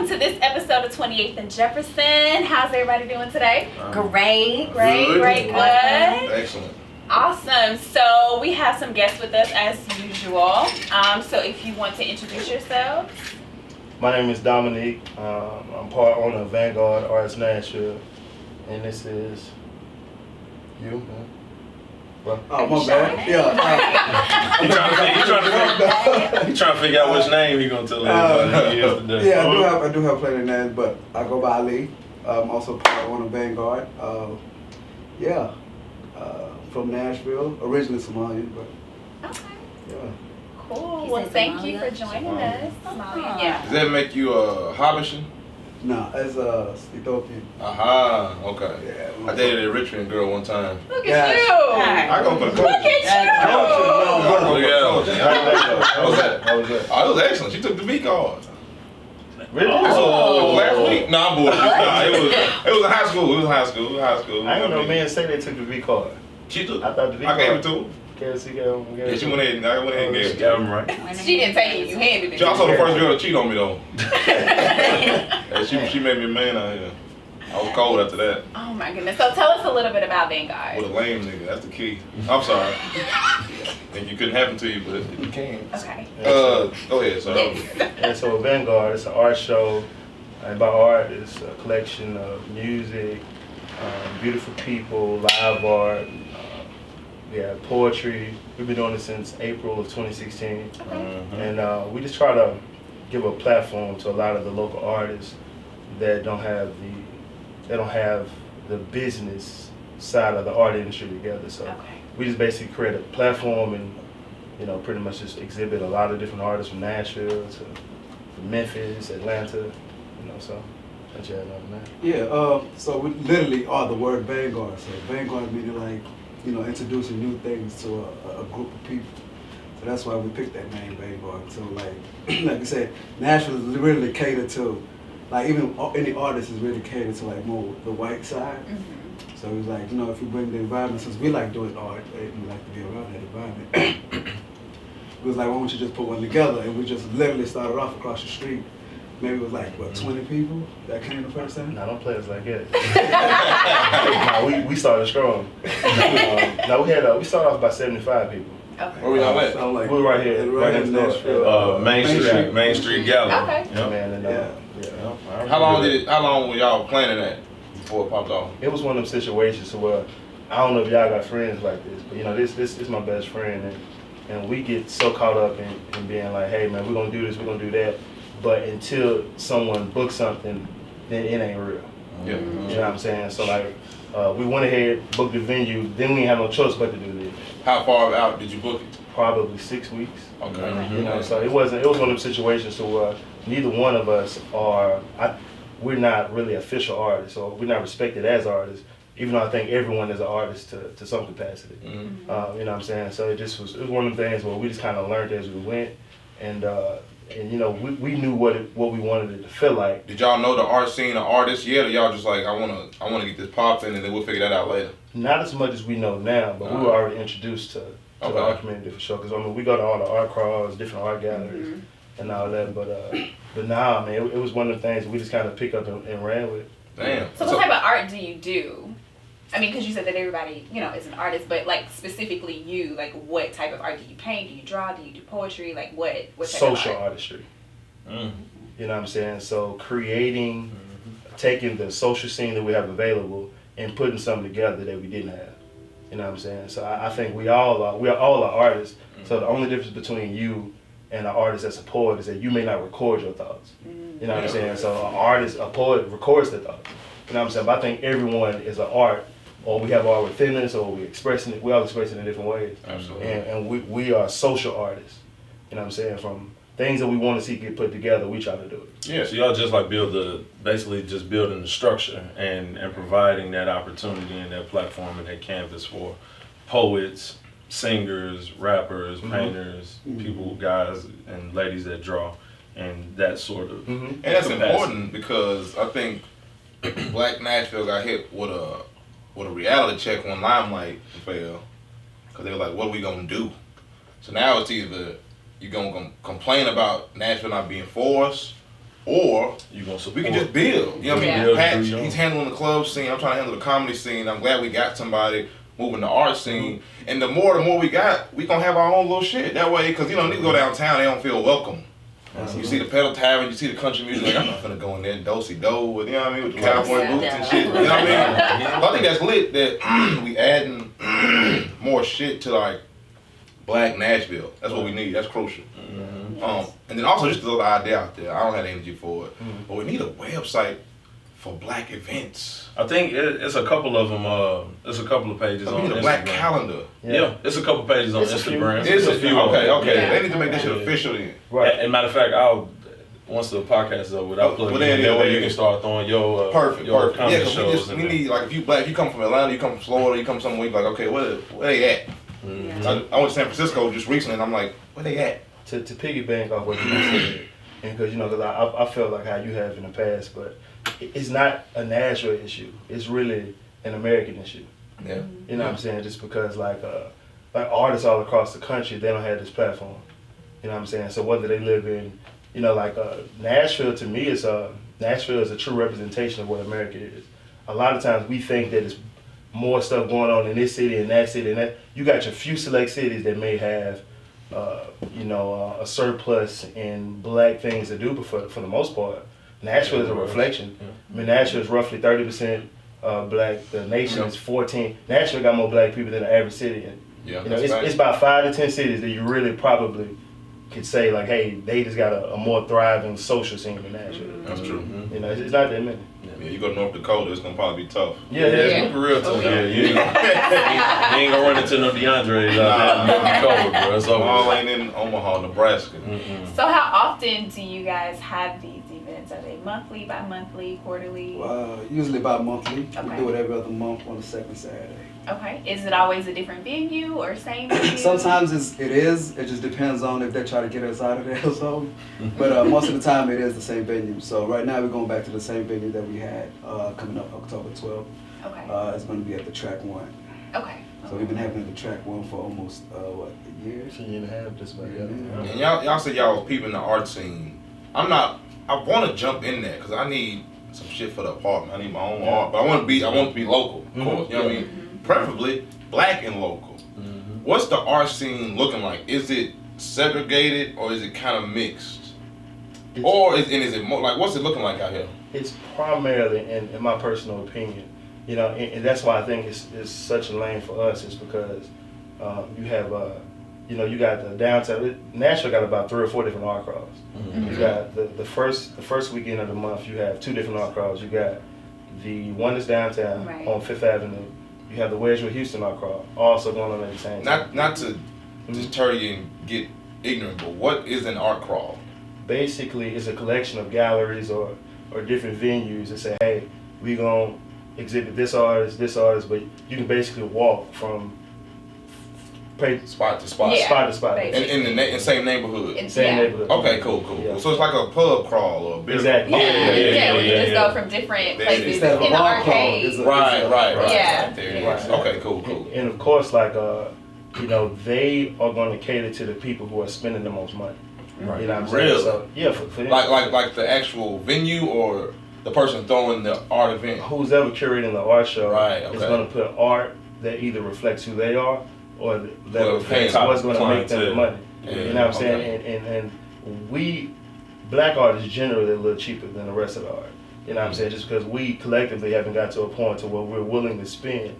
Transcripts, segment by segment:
welcome to this episode of 28th And Jefferson. How's everybody doing today? Great. Good. Excellent. Awesome. So we have some guests with us as usual. So if you want to introduce yourselves. My name is Dominique. I'm part owner of Vangaurd Arts Nashville, and this is you, man. Well, oh, my bad. Yeah. He trying to figure out which name he gonna tell everybody he is today. Yeah, I do have plenty of names, but I go by Ali. I'm also part owner of Vangaurd. From Nashville, originally Somalian, but Okay. yeah. Cool. You Well, said thank you Somalia? for joining us. Somalia. Yeah. Does that make you a Habeshan? No, as Ethiopian. Aha, okay. Yeah. I dated a Richmond girl one time. Look Yes. at you. I go for the Look coaching. at you. How was that? How was that? Oh, it was excellent. She took the V card. Really? Last week? Nah, I'm bullshit. Nah, it was in high school. It was high school. I didn't know men say they took the V card. She took. I thought the V I card. gave it to her. Yeah, Yeah, she went ahead and I went ahead and gave it to her. right. She didn't take it. You handed it. She also the first girl to cheat on me though. she made me a man out here. I was cold after that. Oh my goodness. So tell us a little bit about Vanguard. With a lame nigga, that's the key. I'm sorry. And you couldn't happen to you, but it became. Okay. Go ahead, sorry. And so Vangaurd, it's an art show, and by art, it's a collection of music, beautiful people, live art. We have poetry. We've been doing it since April of 2016. Okay. And we just try to give a platform to a lot of the local artists that don't have the business side of the art industry together. So Okay. we just basically create a platform and, pretty much just exhibit a lot of different artists from Nashville to Memphis, Atlanta, so that's yeah, man. Yeah, so we literally are the word Vanguard. So Vanguard meaning like, introducing new things to a group of people. So that's why we picked that name, Vanguard. So like I said, Nashville is really catered to, like even any artist is really catered to like more the white side. Mm-hmm. So it was like, if we bring the environment, since we like doing art, and we like to be around that environment, it was like, why don't you just put one together? And we just literally started off across the street. Maybe it was like, 20 people that came the first time? No, don't play us like that. No, we started strong. We started off by 75 people. Okay. Where we all at? So like, We're right here, right in next door. Nashville. Main Street Gallery. Okay. Yep. Man, and, How long were y'all planning that before it popped off? It was one of them situations where I don't know if y'all got friends like this, but this is my best friend, and we get so caught up in being like, hey man, we're gonna do this, we're gonna do that, but until someone books something, then it ain't real. Yeah. You know what I'm saying? So like, we went ahead, booked the venue, then we didn't have no choice but to do this. How far out did you book it? Probably 6 weeks. Okay. So it was one of them situations to where neither one of us we're not really official artists, or we're not respected as artists, even though I think everyone is an artist to some capacity. Mm-hmm. You know what I'm saying? So it was one of the things where we just kind of learned as we went, and we knew what we wanted it to feel like. Did y'all know the art scene, the artists yet, or y'all just like, I wanna get this popping, and then we'll figure that out later? Not as much as we know now, but we were already introduced to the art community for sure. Because we go to all the art crawls, different art galleries, and all that. But now, man, it was one of the things we just kind of picked up and ran with. Damn. So what type of art do you do? I mean, because you said that everybody, is an artist, but like specifically you, like what type of art do you paint? Do you draw? Do you do poetry? Like what type Social of art? artistry. You know what I'm saying? So creating, taking the social scene that we have available and putting something together that we didn't have. You know what I'm saying? So I think we are all artists. So the only difference between you and an artist that's a poet is that you may not record your thoughts. You know what I'm saying? So a poet records their thoughts. You know what I'm saying? But I think everyone is an art, or we have art within us, or we all express it in different ways. Absolutely. And we are social artists. You know what I'm saying? From things that we want to see get put together, we try to do it. Yeah, so y'all just like basically just building the structure and providing that opportunity and that platform and that canvas for poets, singers, rappers, painters, people, guys and ladies that draw, and that sort of. And that's important because I think Black Nashville got hit with a reality check when Limelight fell, because they were like, what are we gonna do? So now it's either you're gonna complain about Nashville not being for us, or You gonna support? we can just build. You know what I Yeah. mean? Patch, he's handling the club scene. I'm trying to handle the comedy scene. I'm glad we got somebody moving the art scene. And the more we got, we gonna have our own little shit. That way, because you know, niggas go downtown, they don't feel welcome. You see the pedal tavern, you see the country music, like I'm not finna go in there do-si-do with, you know what I mean, with the cowboy boots and shit. You know what I mean? So I think that's lit that we adding more shit to like Black Nashville. That's what we need. That's crucial. And then also just throw the idea out there. I don't have the energy for it, but we need a website for Black events. I think it's a couple of them. It's a couple of pages We on need a Instagram. Black calendar. Yeah, it's a couple pages on It's a few. Instagram. It's a few. Okay. Yeah. They need to make that shit official then. Right. And matter of fact, once the podcast is over, I'll plug Well, you in. there That way it you is. can start throwing your Perfect. your Yeah, comedy because shows. we need, like, if you Black, you come from Atlanta, you come from Florida, you come somewhere, you like, okay, where they at? I went to San Francisco just recently, and I'm like, where they at? To piggyback off what you said, and because you know, because I felt like how you have in the past, but it's not a Nashville issue. It's really an American issue. Yeah. You know what I'm saying? Just because like artists all across the country, they don't have this platform. You know what I'm saying? So whether they live in, you know, like Nashville, to me, Nashville is a true representation of what America is. A lot of times we think that it's more stuff going on in this city and that city and that. You got your few select cities that may have, a surplus in Black things to do, but for the most part, Nashville is a reflection. I mean, Nashville is roughly 30% Black. The nation is 14. Nashville got more Black people than the average city. And, Yeah. you know, it's about 5 to 10 cities that you really probably could say like, hey, they just got a more thriving social scene than Nashville. That's true. You know, it's not that many. Yeah, you go to North Dakota, it's gonna probably be tough. Yeah. It's for real tough. Yeah, you ain't gonna run into no DeAndre out there in Dakota, bro. It's over. All ain't in Omaha, Nebraska. So how often do you guys have these events? Are they monthly, bi-monthly, quarterly? Usually about monthly. Okay. We do it every other month on the second Saturday. Okay. Is it always a different venue or same venue? Sometimes it is. It just depends on if they try to get us out of there or something. But most of the time it is the same venue. So right now we're going back to the same venue that we had coming up October 12th. Okay. It's going to be at the Track 1. Okay. So we've been having it at the Track 1 for almost, a year? It's a year and a half, just about. And y'all said y'all was peeping the art scene. I want to jump in there because I need some shit for the apartment. I need my own art, but I want to be local, of course. You know what I mean? Preferably Black and local. What's the art scene looking like? Is it segregated or is it kind of mixed? Is it more like, what's it looking like out here? It's primarily, in my personal opinion, you know, and that's why I think it's such a lane for us, is because you have, you got the downtown. Nashville got about 3 or 4 different art crawls. You got the first weekend of the month, you have 2 different art crawls. You got the one that's downtown on 5th Avenue. You have the Wedgwood Houston art crawl also going on at the same time. Not to deter you and get ignorant, but what is an art crawl? Basically, it's a collection of galleries or different venues that say, hey, we gonna exhibit this artist, but you can basically walk from spot to spot. Yeah, spot to spot. In the same neighborhood. Same neighborhood. Okay, cool. Yeah. So it's like a pub crawl or a beer. Exactly. We just go from different places Instead of a in the bar crawl, arcade. Right. Yeah. There it is. Right. Okay, cool. And of course, like, they are going to cater to the people who are spending the most money. Right. You know what I'm saying? Really? So, yeah, for them. Like the actual venue or the person throwing the art event? Who's ever curating the art show is okay. going to put art that either reflects who they are or that Well, reflects top what's going to make them the money. Yeah, You know what I'm saying? And we, Black art is generally a little cheaper than the rest of the art. You know what I'm saying? Just because we collectively haven't got to a point to where we're willing to spend,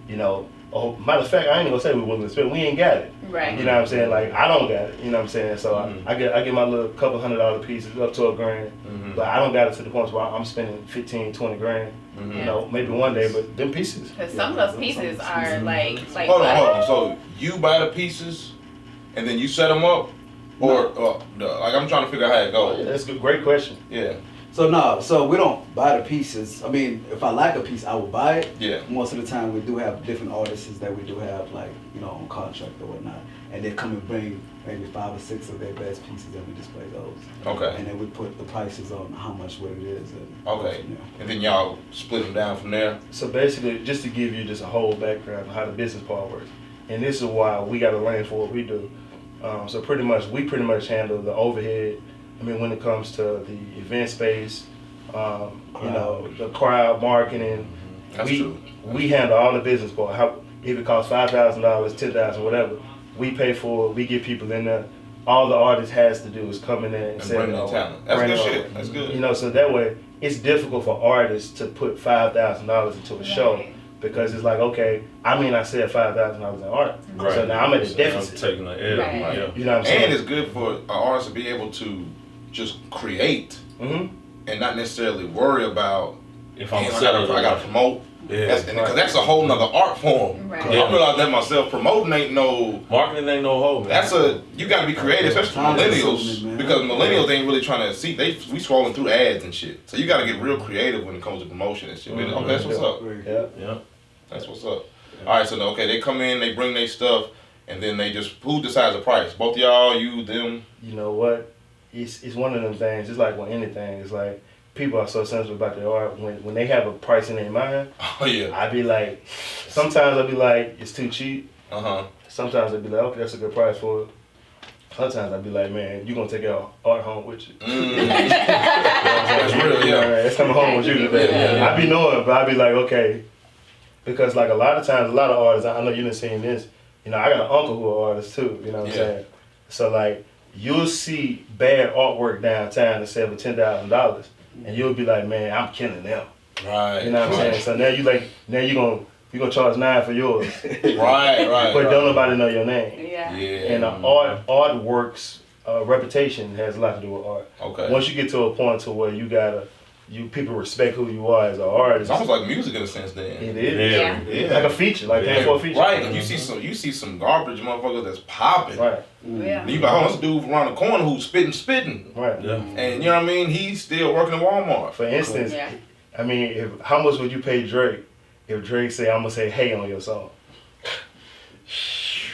you know. Oh, matter of fact, I ain't gonna say we're willing to spend. We ain't got it. Right. You know what I'm saying? Like, I don't got it. You know what I'm saying? So I get my little couple $100 pieces up to $1,000, but I don't got it to the point where I'm spending 15, 20 grand. You know, maybe one day, but them pieces. Because some of those pieces are like. Hold on. So you buy the pieces, and then you set them up, or like I'm trying to figure out how it goes. That's a great question. Yeah. So we don't buy the pieces. I mean, if I like a piece, I will buy it. Yeah. Most of the time, we do have different artists that we do have, like, you know, on contract or whatnot, and they come and bring maybe 5 or 6 of their best pieces, and we display those. Okay. And then we put the prices on how much what it is. And Okay. And then y'all split them down from there. So basically, just to give you just a whole background of how the business part works, and this is why we got a lane for what we do. So we pretty much handle the overhead, I mean, when it comes to the event space, you know, the crowd marketing, That's true. we handle all the business part. How if it costs $5,000, $10,000, whatever, we pay for it. We get people in there. All the artist has to do is come in there and say, bring their talent. That's good shit. That's good. You know, so that way it's difficult for artists to put $5,000 into a show because it's like, okay, I mean, I said $5,000 in art, Right. so now I'm at a So deficit. I'm taking the L. Right. Yeah. You know what I'm saying? And it's good for an artist to be able to just create Mm-hmm. and not necessarily worry about, If damn, I'm I selling, gotta promote. yeah. Because that's a whole nother art form. Right. I realize that myself. Promoting ain't no. Marketing ain't no hoe, man. You gotta be creative, especially for Time millennials, consuming, man. because millennials ain't really trying to see. We scrolling through ads and shit. So you gotta get real creative when it comes to promotion and shit. Okay, that's what's up. Yeah. Yeah. That's what's up. All right, so okay, they come in, they bring their stuff, and then they just who decides the price? Both of y'all, you, them. You know what? It's one of them things. It's like with anything. It's like people are so sensitive about their art. When they have a price in their mind, Oh yeah. I be like, sometimes I'll be like, it's too cheap. Uh-huh. Sometimes I'll be like, okay, that's a good price for it. Sometimes I'll be like, man, you gonna take your art home with you. That's real, yeah. It's coming home with you today. Yeah. I be knowing, but I be like, okay, because like a lot of times, a lot of artists, I know you done seen this. You know, I got an uncle who are artist too. You know what I'm saying? So like, you'll see bad artwork downtown that sell for $10,000, and you'll be like, man, I'm killing them. Right. You know what I'm saying? So now you gonna charge $9 for yours, Right. but don't nobody know your name. Yeah. Yeah. And artwork's reputation has a lot to do with art. Okay. Once you get to a point to where people respect who you are as an artist. It's almost like music in a sense then. It is. Yeah. Yeah. Like a feature, like paying for a feature. Right. And you see some garbage motherfuckers that's popping. Right. Yeah. And you like, oh, this dude around the corner who's spitting. Right. Yeah. And you know what I mean? He's still working at Walmart. For instance, Yeah. I mean, how much would you pay Drake if Drake say, I'm gonna say hey on your song?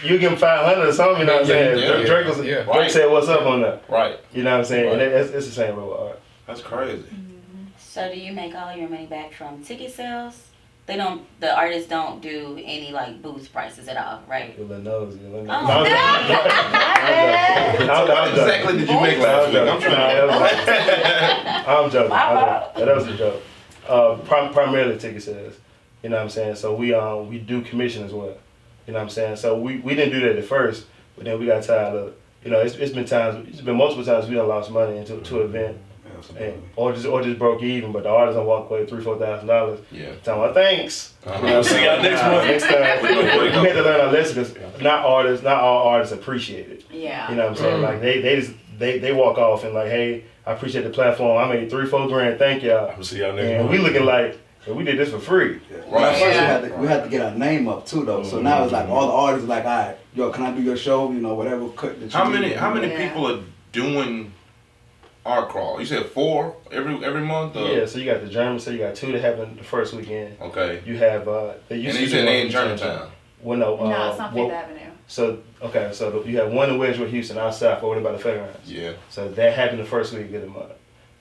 You give him 500 or something, you know what I'm saying? Drake said what's up on that. Right. You know what I'm saying? Right. And it's the same way with art. That's crazy. So do you make all your money back from ticket sales? The artists don't do any like booth prices at all, right? You let nose. Oh. So what exactly did you make last week? I'm trying I'm joking. That was a joke. Primarily ticket sales. You know what I'm saying? So we do commission as well. You know what I'm saying? So we didn't do that at first, but then we got tired of, you know, it's been multiple times we done lost money into an event. Or just broke even, but the artist done walk away $3,000-$4,000. Yeah. Tell them thanks. We'll see y'all next month. Next time we had to learn our lesson because not all artists appreciate it. Yeah. You know what I'm saying? Like they walk off and like, hey, I appreciate the platform. I made $3-4 grand. Thank y'all. We'll see y'all next And month. we looking like we did this for free. Right. First we had to get our name up too though. So now it's like all the artists are like, all right, yo, can I do your show? You know, whatever cut that you How do. many Yeah. people are doing art crawl? You said 4 every month? Or? Yeah, so you got the German, so you got 2 that happen the first weekend. Okay. You have And you said they in Germantown. Well, no, No, it's on Fifth Avenue. So you have one in Wedgewood, Houston, outside over by the fairgrounds. Yeah. So that happened the first week of the month.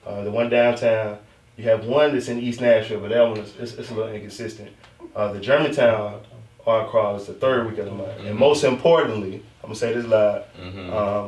The one downtown, you have one that's in East Nashville, but that one it's a little inconsistent. The Germantown art crawl is the 3rd week of the month, and most importantly, I'm gonna say this live.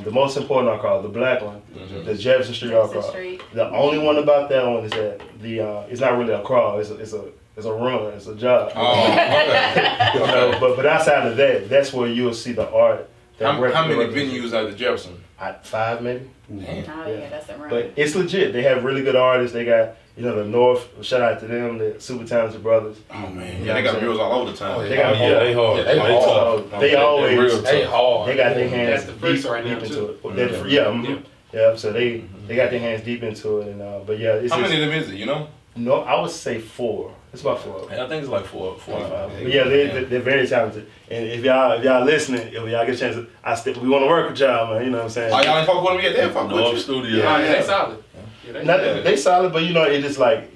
The most important art crawl, the black one, the Jefferson Street art crawl. The only one about that one is that it's not really a crawl. It's a run. It's a job. Oh, okay. You know, but outside of that, that's where you'll see the art. How many venues are the Jefferson? 5 maybe. Oh yeah, that's a run. But it's legit. They have really good artists. They got, you know, the North. Shout out to them. The super talented brothers. Oh man, yeah, they got murals all over the town. They got they hard. they tough. They always They hard. they got their hands That's the first deep, right now, deep into too. it. Yeah. So they got their hands deep into it, and but yeah, it's How many of them is it? You know? No, I would say 4. It's about 4. I think it's like 4 or 5. But yeah, they're very talented. And if y'all listening, if y'all get a chance, we want to work with y'all, man. You know what I'm saying? Oh, y'all ain't fuck with them yet? They fuck with North you. Studio. Yeah, they solid. Yeah, They solid, but you know, it's just like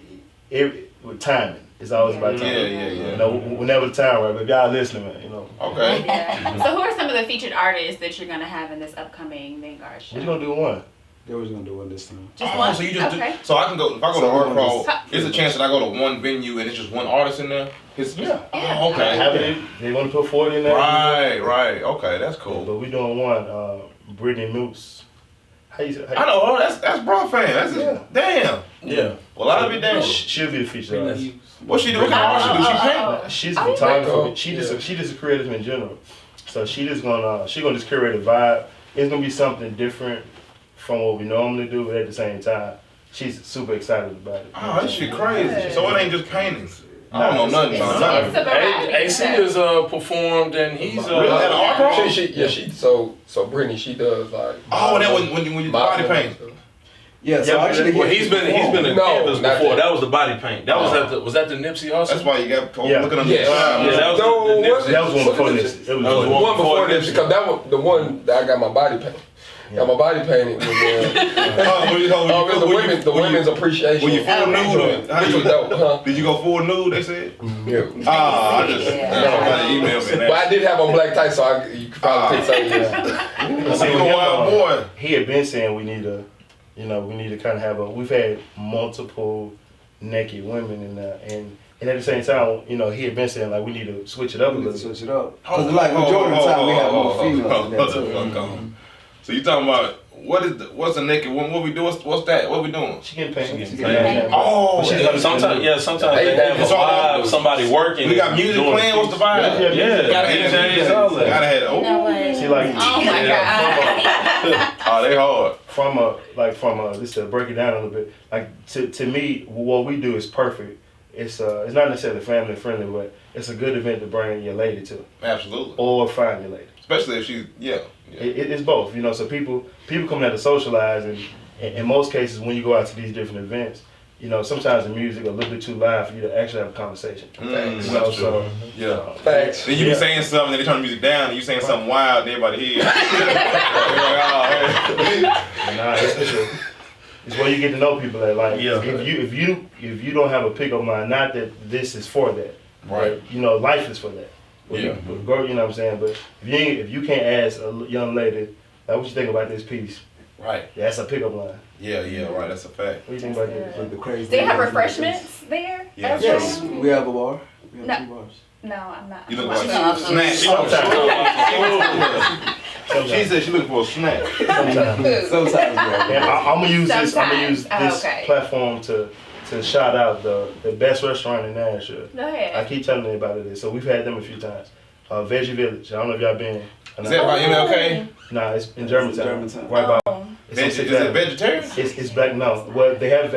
with timing. It's always about timing. Yeah. You know, whenever the time right. But if y'all listening, man, you know. Okay. Yeah. So who are some of the featured artists that you're gonna have in this upcoming Vangaurd show? We're gonna do one. They was gonna do one this time. Just Oh, one? so you just okay. so I can go if I go to art crawl. How- There's a chance that I go to one venue and it's just one artist in there. Yeah. Oh, okay. They want to put 40 in there. Right. Okay, that's But cool. we doing one. Brittany Moose. How you I know. Oh, that's bro fan. That's damn. Yeah. Well, I'll be damn. She'll be the feature artist. What she do? What kind of art she do? She paint. She's a photographer. She just a creative in general. So she gonna just curate a vibe. It's gonna be something different from what we normally do, but at the same time, she's super excited about it. Oh, this shit crazy. So it ain't just paintings. I don't know nothing about It's that. a variety. AC has performed and he's Really? At an art pro? So Brittany, she does like. Oh, that when you body paint. Yeah, so actually, well, he's been a canvas not before. that. That was the body paint. That was that the Nipsey also? That's why you got looking under Yeah. the cloud. Yeah, that was No, the Nipsey. That was one before this. It was That was The one one before Nipsey. this, because that was the one that I got my body painted. Got my body painted with the women's appreciation. When you full nude, how Which you was dope, huh? did you go full nude? They said. Yeah. I just somebody emailed me But that. I did have on black tights, so you could probably pick something. See, you a wild boy. He had been saying we need to kind of have we've had multiple naked women and at the same time, he had been saying like we need to switch it up a we need to little. switch it up. Because like majority of the time we have more females than that too. So you talking about what's a naked woman? What we do? What's that? What we doing? She getting paid. Oh, Sometimes they have a vibe. Somebody working. we got music doing playing. What's the vibe? Yeah, Gotta have DJs, all that. Gotta have. You know what? See, like Oh my god. Oh, they hard. just to break it down a little bit. Like to me, what we do is perfect. It's not necessarily family friendly, but it's a good event to bring your lady to, Absolutely. or find your lady. Especially if she's It's both, So people coming out to socialize, and in most cases when you go out to these different events, sometimes the music a little bit too loud for you to actually have a conversation. That's So yeah. Facts. Then you be saying something, then they turn the music down, and you saying something wild, and everybody hears. nah, it's where you get to know people at. Like if you don't have a pickup line, not that this is for that, Right. Life is for that. Yeah. You know what I'm saying? But if you can't ask a young lady, like, what you think about this piece? Right. Yeah, that's a pickup line. Yeah, right. That's a fact. What do you think about this? Like the crazy. Do you have refreshments there? Yeah. as Yes, well? we have a bar. We have No. 2 bars. No, I'm not. You look I'm like not. snack. She said she looking for a snack. Sometimes. Sometimes, yeah. And I'm gonna use this Sometimes. Okay. platform to shout out the best restaurant in Nashville. Go I ahead. keep telling everybody this, so we've had them a few times. Veggie Village. I don't know if y'all been. Is that by MLK? Nah, it's in Germantown. Germantown. Right by. Oh. It's on Is Sixth it Avenue. vegetarian? It's black. No, well they have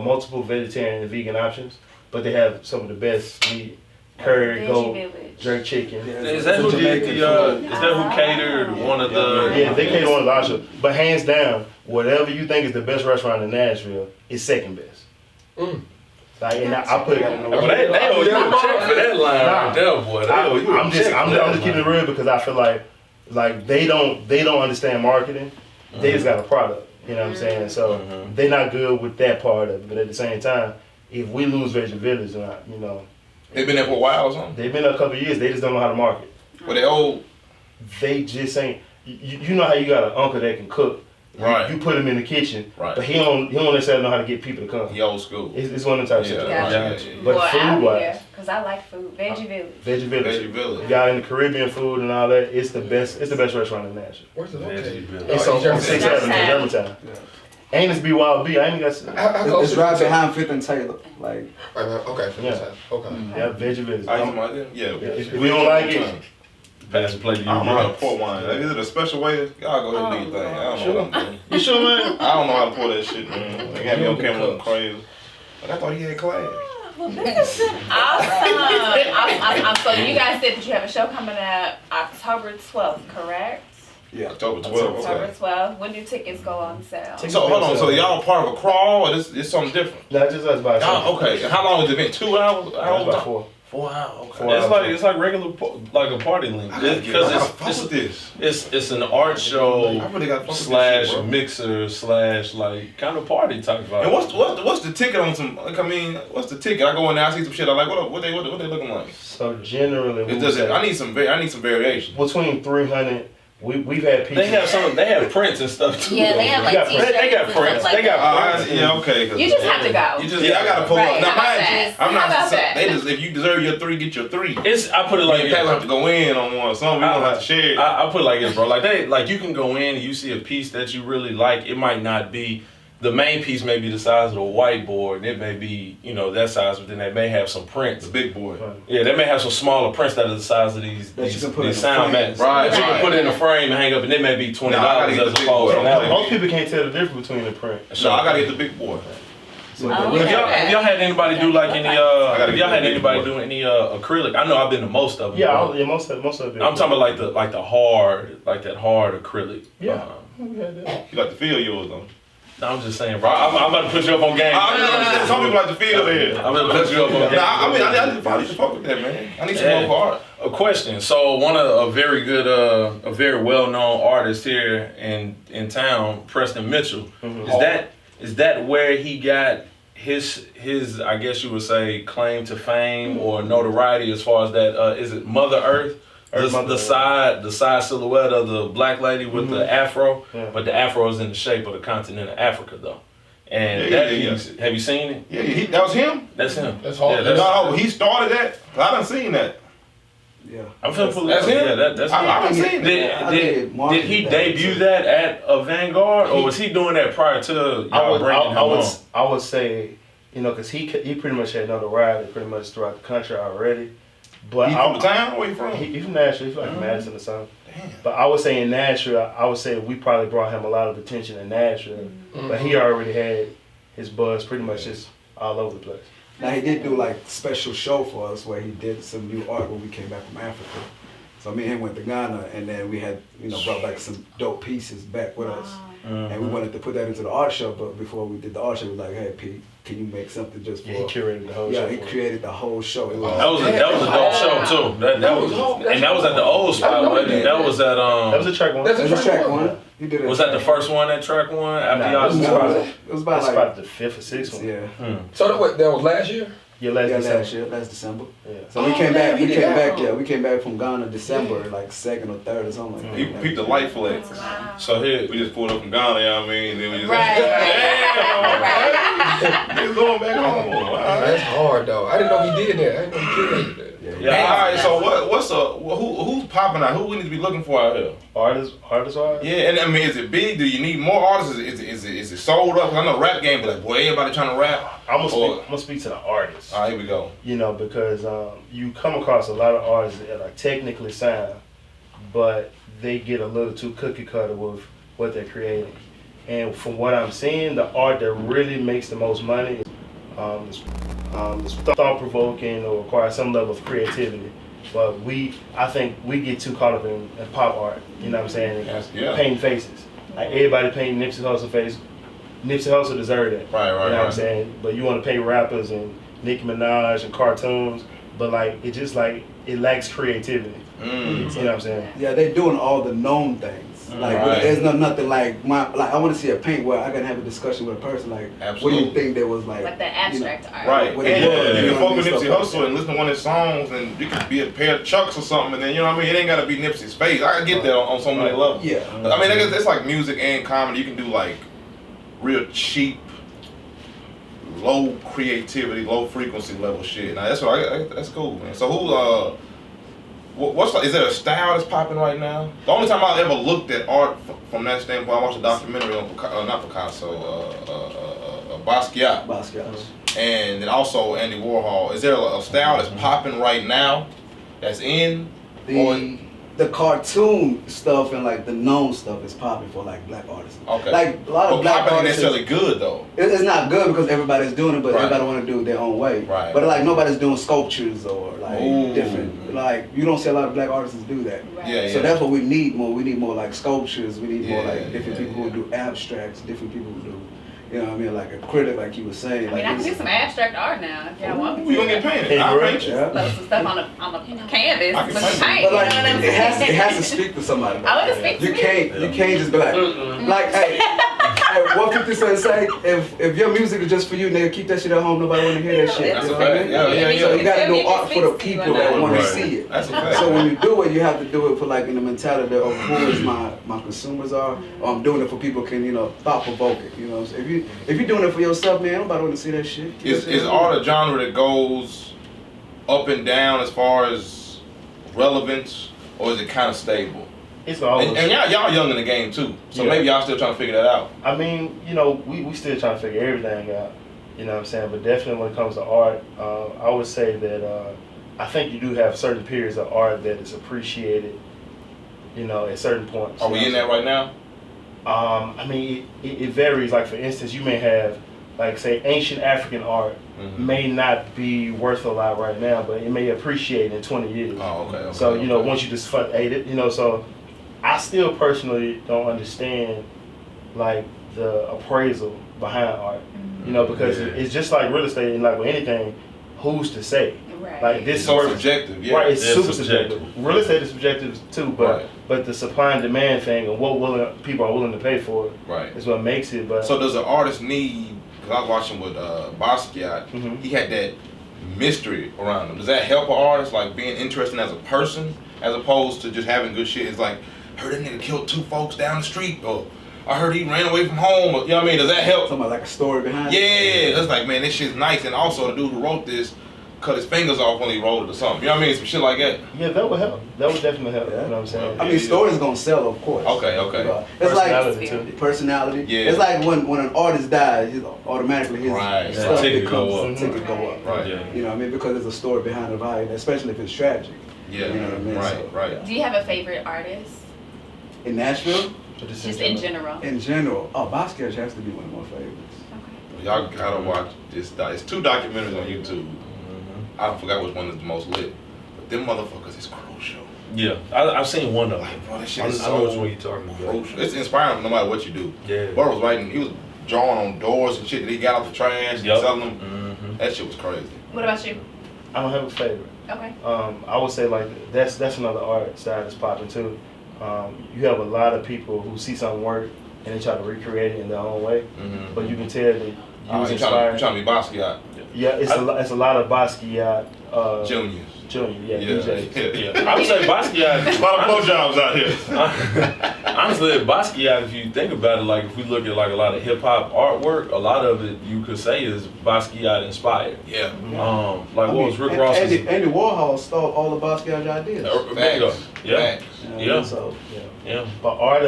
multiple vegetarian and vegan options, but they have some of the best meat, curry, Veggie goat, Village. jerk chicken. Yeah, Is that who did Jamaican is that who catered one of the? Yeah, they cater on the last show. But hands down, whatever you think is the best restaurant in Nashville is second best. Like, and I put it. They owe you a check for that line right there, boy. They owe you a I'm just check for that keeping it line. real because I feel like they don't understand marketing. They just got a product. You know what I'm saying? So they're not good with that part of it. But at the same time, if we lose Veggie Village, They've been there for a while or something. they've been there a couple of years. They just don't know how to market. Well, they old. They just ain't. You know how you got an uncle that can cook. Right. You put him in the kitchen, Right. but he don't necessarily know how to get people to come. He old school. It's one of the types of Yeah. situations. But Well, out food-wise, here, because I like food. Veggie Village. Veggie Village. Veggie Village. If y'all in the Caribbean food and all that, it's the best. It's the best restaurant in Nashville. Where's the Veggie location? Village. It's on Sixth Germantown. Avenue, Germantown. Ain't this BYOB? I ain't got. How close It's is right it? behind 5th and Taylor. Like, Okay. Yeah. Okay. Yeah, Veggie Village. I used to like that. Yeah. If we don't like it, Pass the plate to you. I don't know how to bro. pour wine. Like, is it a special way? Y'all go ahead and do your thing. I don't know what I'm doing. you sure, man? I don't know how to pour that shit, man. They got me on camera looking crazy. Like, I thought he had class. Well, this has been awesome. So you guys said that you have a show coming up October 12th, correct? yeah. October 12th. October Okay. 12th. When do tickets go on sale? So hold on. So y'all part of a crawl, or this something different? Not just us by Y'all, okay. How long is the event? 2 hours? How About long? 4. 4 hours. Okay. It's like regular like a party link because it's an art show I really got slash mixer slash like kind of party type vibe. And what's the ticket on some? Like, I mean, what's the ticket? I go in there, I see some shit. I like what they looking like. So generally, I need some variation. between 300 we've had pieces. They have prints and stuff too. Yeah, they have like t-shirts. They got prints. Like They got prints. Yeah, okay. You just have to go. You just, I gotta pull Right, up. Now, how about mind that? you, I'm How not. about that? They just, if you deserve your 3, get your 3. I put it like You don't have to go in on one. Some we don't have to share it. I put it like this, bro. Like you can go in and you see a piece that you really like. It might not be. The main piece may be the size of the whiteboard, and it may be, that size, but then they may have some prints. The big boy. Yeah, they may have some smaller prints that are the size of these sound mats. Right, That you can put in a frame and hang up, and it may be $20 as opposed to that. Most people can't tell the difference between the print. So I gotta get the big boy. Oh, Have y'all had anybody do like any have y'all had anybody do any acrylic? I know I've been to most of them. Yeah, most of it. I'm talking about like the hard, like that hard acrylic. Yeah. We had that. You like to feel yours though. I'm just saying, bro. I'm about to put you up on game. Some people like to feel it. I'm about to put you up on game. I need to fuck with that, man. I need some more art. A question. So one of a very good, a very well-known artist here in town, Preston Mitchell. Is that where he got his I guess you would say claim to fame or notoriety as far as that? Is it Mother Earth? The side silhouette of the black lady with the afro, but the afro is in the shape of the continent of Africa though. And piece, have you seen it? Yeah, that was him. That's him. That's hard. No, he started that. I done seen that. Yeah. I'm finna pull it That's up. him? Yeah, that's him. I done seen it. Did he debut that at a Vangaurd, or was he doing that prior to y'all bringing him on? I would say, because he pretty much had notoriety pretty much throughout the country already. But He from the town? Where you from? He from Nashville. He's like Madison or something. Damn. But I would say in Nashville, I would say we probably brought him a lot of attention in Nashville. But he already had his buzz pretty much just all over the place. Now he did do like special show for us where he did some new art when we came back from Africa. So me and him went to Ghana, and then we had brought back some dope pieces back with us. And we wanted to put that into the art show, but before we did the art show, we were like, hey Pete, can you make something just for? Yeah, he curated the whole show. Yeah, he created the whole show. It was, That was a dope show too. That was at the old spot. That was at That was a track one. That's it was track one. He did it. Was that the first one at track one? After Nah, y'all It was about That's like about the 5th or 6th one. yeah. So that was last year? Yeah, Last December. Yeah. So we came back. We came back from Ghana December, like 2nd or 3rd or something like that. He peeped the light flex. So here, We just pulled up from Ghana, you know what I mean? Then we just Right. Niggas going back home. That's hard though. I didn't know he did that. I didn't know he curated that. yeah. All right, so who's popping out? Who we need to be looking for out here? Artists. Yeah, and I mean, is it big? Do you need more artists? Is it sold up? 'Cause I know rap game, but like, boy, everybody trying to rap. I'm gonna speak to the artists. All right, here we go. Because you come across a lot of artists that are technically sound, but they get a little too cookie cutter with what they're creating. And from what I'm seeing, the art that really makes the most money is thought provoking or requires some level of creativity. But I think we get too caught up in pop art. You know what I'm saying? Yeah. Painting faces. Like everybody painting Nipsey Hussle face. Nipsey Hussle deserved it. Right, You know what I'm saying? But you want to paint rappers and Nicki Minaj and cartoons, but like it lacks creativity. You know what I'm saying? Yeah, they're doing all the known things. Like Right. there's nothing like I want to see a paint where I can have a discussion with a person like, Absolutely. what do you think there was like? Like the abstract art. Right, What and it was, you you can know fuck what with I mean? Nipsey Stuff Hussle and listen to one of his songs, and you could be a pair of Chucks or something, and then you know what I mean. It ain't gotta be Nipsey's face. I get that on so many levels. Yeah. I mean, it's like music and comedy. You can do like real cheap, low creativity, low frequency level shit. Now that's that's cool, man. So who is there a style that's popping right now? The only time I ever looked at art from that standpoint, I watched a documentary on Basquiat. Basquiat. And then also Andy Warhol. Is there a style that's popping right now that's in? The cartoon stuff and like the known stuff is popping for like black artists. Okay. Like a lot of black popping ain't artists. necessarily good though. It's not good because everybody's doing it, but Right. everybody want to do it their own way. Right. But like nobody's doing sculptures or like Ooh. different. Like you don't see a lot of black artists do that. Right. Yeah, So that's what we need more. We need more like sculptures. We need more Yeah, like different yeah, people who do abstracts. Different people who do, you know what I mean, like a critic, like you were saying. I mean, I can do some abstract art now if y'all want me to. We gonna get painted. Hey, I'll bro. paint you. Yeah. Put some stuff on a canvas I can with paint. some paint. But You like know what I'm it has saying? to speak to somebody. I want to speak to You me. can't just be like hey what 50 Cent say? If your music is just for you, nigga, keep that shit at home. Nobody want to hear that shit. That's You a know what I fact. mean? Yeah. So you gotta do art for the people that want to Right. see it. That's a fact. So when you do it, you have to do it for like in the mentality of who is my consumers are. Or I'm doing it for people can thought provoke it. You know what I'm saying? If you're doing it for yourself, man, nobody want to see that shit. Is art a genre that goes up and down as far as relevance, or is it kind of stable? It's always. And y'all young in the game too, so Yeah. maybe y'all still trying to figure that out. I mean, we still trying to figure everything out. You know what I'm saying? But definitely when it comes to art, I would say that I think you do have certain periods of art that is appreciated. At certain points. Are we in that right now? I mean, it varies. Like for instance, you may have, like say, ancient African art may not be worth a lot right now, but it may appreciate in 20 years. Oh, okay. So once you just ate it, so I still personally don't understand like the appraisal behind art, because it's just like real estate and like with anything, who's to say? Right. Like this It's so works, subjective, yeah. right? It's It's super subjective. subjective. Real estate is subjective too, but the supply and demand thing and what people are willing to pay for it Right. is what makes it. But So does an artist need? Because I was watching with Basquiat, Mhm. he had that mystery around him. Does that help an artist, like being interesting as a person, as opposed to just having good shit? It's like, I heard that nigga killed 2 folks down the street, or I heard he ran away from home. Or, you know what I mean? Does that help? Talking about like a story behind Yeah, it. that's like, man, this shit's nice. And also, the dude who wrote this cut his fingers off when he wrote it or something. You know what I mean? Some shit like that. yeah, that would help. That would definitely help. Yeah. You know what I'm saying? I mean, stories gonna sell, of course. Okay. It's like Personality, too. personality. Yeah. It's like when an artist dies, automatically his Right. stuff Ticket becomes go up. ticket go up. Right. Yeah. You know what I mean? Because there's a story behind the value, especially if it's tragic. Yeah. You know what I mean? Right. So, Right. Do you have a favorite artist? In Nashville, But Just in general. in general, Basquiat has to be one of my favorites. Okay. Y'all gotta watch this. It's 2 documentaries on YouTube. I forgot which one is the most lit, but them motherfuckers is crucial. Yeah, I've seen one of them. Like, bro, that shit I is know which so one you're talking about. crucial. It's inspiring no matter what you do. Yeah. Bro was writing, he was drawing on doors and shit that he got out the trash and Yup. selling them. Mm-hmm. That shit was crazy. What about you? I don't have a favorite. Okay. I would say like that's another art side that's popping too. You have a lot of people who see something work and they try to recreate it in their own way, Mm-hmm. but you can tell that you was You inspired. trying to be Basquiat Yeah, it's a lot of Basquiat. Juniors. Junior, yeah, Yeah. DJ. Yeah, I would say Basquiat. A lot of blowjobs out here. Honestly, Basquiat, if you think about it, like if we look at like a lot of hip hop artwork, a lot of it you could say is Basquiat inspired. Yeah. Like what was Rick Ross's? Andy Warhol stole all of Basquiat's ideas. Bingo. Facts. Yeah, Facts. Yeah. So yeah. But art,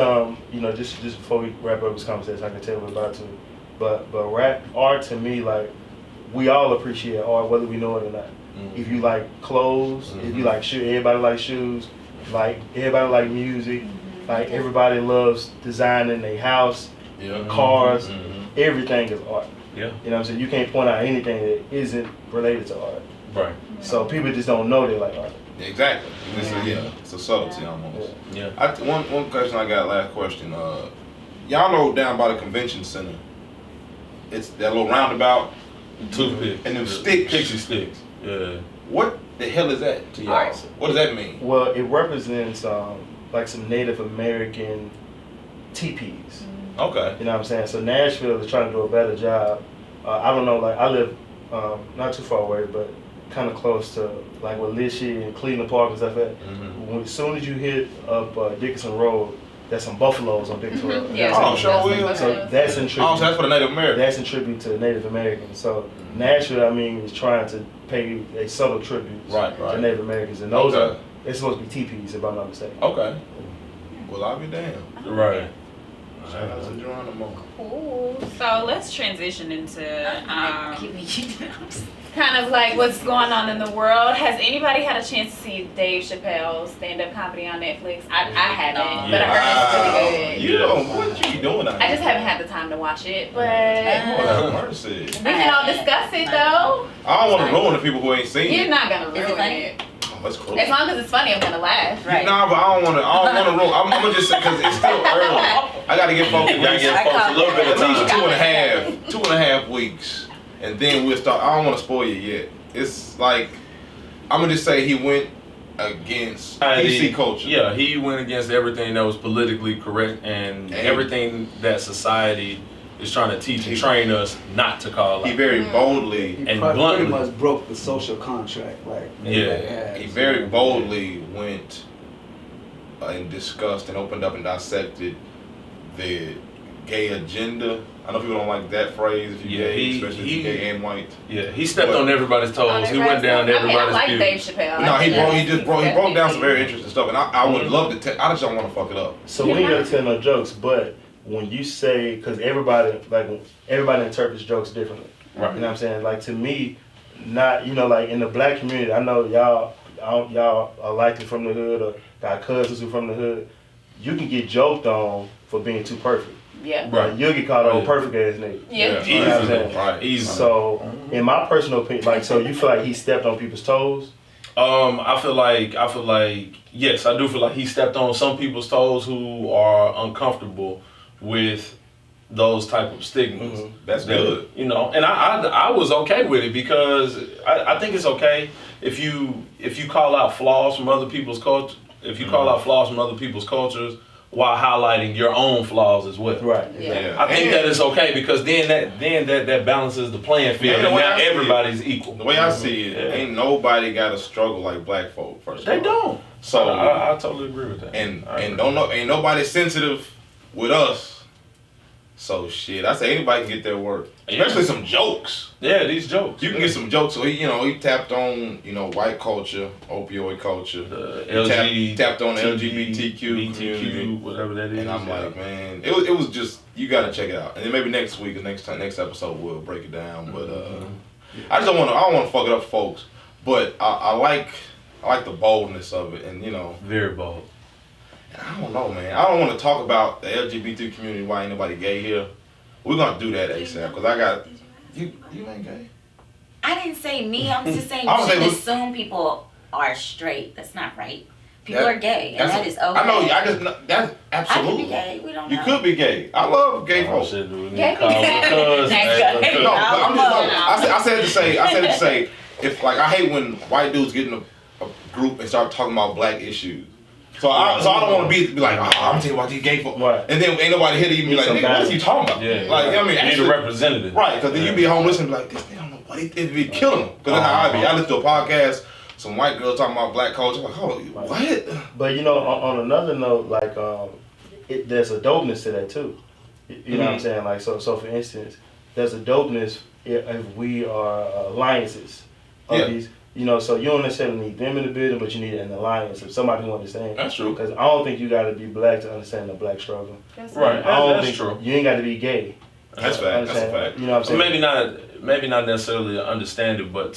just before we wrap up this conversation, I can tell we're about to. But art to me, like we all appreciate art, whether we know it or not. If you like clothes, if you like shoes, everybody likes shoes. Like everybody like music. Like everybody loves designing their house, Yeah. cars. Mhm. Everything is art. Yeah. You know what I'm saying? You can't point out anything that isn't related to art. Right. So people just don't know they like art. Exactly. It's a subtlety almost. Yeah. One question I got, last question. Y'all know down by the convention center, it's that little roundabout. Toothpicks. And them sticks. Pixie sticks. Yeah. What the hell is that to y'all? Art. What does that mean? Well, it represents like some Native American teepees. Okay. You know what I'm saying? So Nashville is trying to do a better job. I don't know, like I live not too far away, but kind of close to like with Lishi and Cleveland Park and stuff like that. Mm-hmm. As soon as you hit up Dickinson Road, there's some buffaloes on Dickinson Road. Yeah. Oh, sure will. So that's in tribute. Oh, so that's for the Native Americans. That's in tribute to Native Americans. So Nashville, I mean, is trying to pay a subtle tribute Right. to Native Americans, and those Okay. are it's supposed to be teepees, if I'm not mistaken. Okay. Well, I'll be damned. Right. Shout out to Geronimo. Cool. So let's transition into Keeping you down. kind of like what's going on in the world. Has anybody had a chance to see Dave Chappelle's stand-up comedy on Netflix? I haven't, but I heard it's really good. You know, what you be doing out I here? just haven't had the time to watch it, but Lord have mercy. we can all discuss it though. I don't want to ruin the people who ain't seen You're it. not gonna Is it ruin funny? it. Oh, that's cool. As long as it's funny, I'm gonna laugh. Right. Nah, but I don't want to ruin. I'm gonna just say because it's still early. I gotta give folks You gotta give I folks a caught little bit of at least time. 2.5 weeks, and then we'll start. I don't want to spoil you yet. It's like I'm gonna just say he went against PC culture. Yeah, he went against everything that was politically correct and everything that society is trying to teach and train us not to call He out. very boldly He And pretty bluntly. much broke the social contract, like Yeah. everybody has. he very boldly went and discussed and opened up and dissected the gay agenda. I know people don't like that phrase if you're Yeah, gay, he- especially if he- you're gay and white. Yeah, he stepped But- on everybody's toes. He went down to I mean, I everybody's like pew. Dave Chappelle. No, he broke down some very definitely- interesting stuff, and I would Mhm. love to tell. I just don't want to fuck it up. So we ain't gonna tell no jokes, but when you say, because everybody interprets jokes differently. Right. You know what I'm saying? Like to me, not like in the black community, I know y'all are likely from the hood or got cousins who from the hood. You can get joked on for being too perfect. Yeah. Right. You'll get called Oh, a perfect ass nigga. Yeah. Easily. You know what I'm saying? Right. Easily. So, in my personal opinion, like, so you feel like he stepped on people's toes? I feel like yes, I do feel like he stepped on some people's toes who are uncomfortable with those type of stigmas. Mhm. That's That, good. and I was okay with it because I think it's okay if you call out flaws from other people's culture, if you call out flaws from other people's cultures while highlighting your own flaws as well. Right. Yeah. I think that is okay because then that balances the playing field And the and way now I see it- everybody's equal. The way I see it, Yeah. ain't nobody got to struggle like black folk. First, They of all. don't. So I totally agree with that. and I agree. don't know, ain't nobody sensitive with us. So shit, I say anybody can get their work, especially some jokes. Yeah, these jokes. You can get some jokes. So he tapped on white culture, opioid culture. The He tapped on the LGBTQ community. whatever that is. And I'm yeah. like, man, it was just, you gotta check it out. And then maybe next week or next episode we'll break it down. But I don't want to fuck it up, for folks. But I like the boldness of it, and very bold. I don't know, man. I don't want to talk about the LGBT community. Why ain't nobody gay here? We're gonna do that ASAP because I got you. You ain't gay. I didn't say me. I'm just saying I you was shouldn't saying- assume people are straight. That's not right. People That- are gay, and that is okay. I know. I just that's I could absolutely. be gay. We don't You know. could be gay. I love gay Oh, folks. shit, dude. Gay Call them cousins. That's good. No, but I'm just, no, No. I said to say, if I hate when white dudes get in a group and start talking about black issues. So I don't want to be like, I'm telling you about these gay folks. Right. And then ain't nobody here to even be like, nigga, what are you talking about? Yeah. Like, I mean, You need actually, a representative. right, because then you be home listening and be like, this nigga don't know what he be killing them. Because that's how I be. I listen to a podcast, some white girls talking about black culture. I'm like, oh, what? But on another note, like there's a dopeness to that too. You know what I'm saying? Like so for instance, there's a dopeness if we are alliances of Yeah. these. So you don't necessarily need them in the building, but you need an alliance of somebody who understands. That's true. Because I don't think you got to be black to understand the black struggle. Right. I don't That's think true. you ain't got to be gay. That's to fact. That's a understand. fact. You know what I'm So saying? maybe not necessarily to understand it, but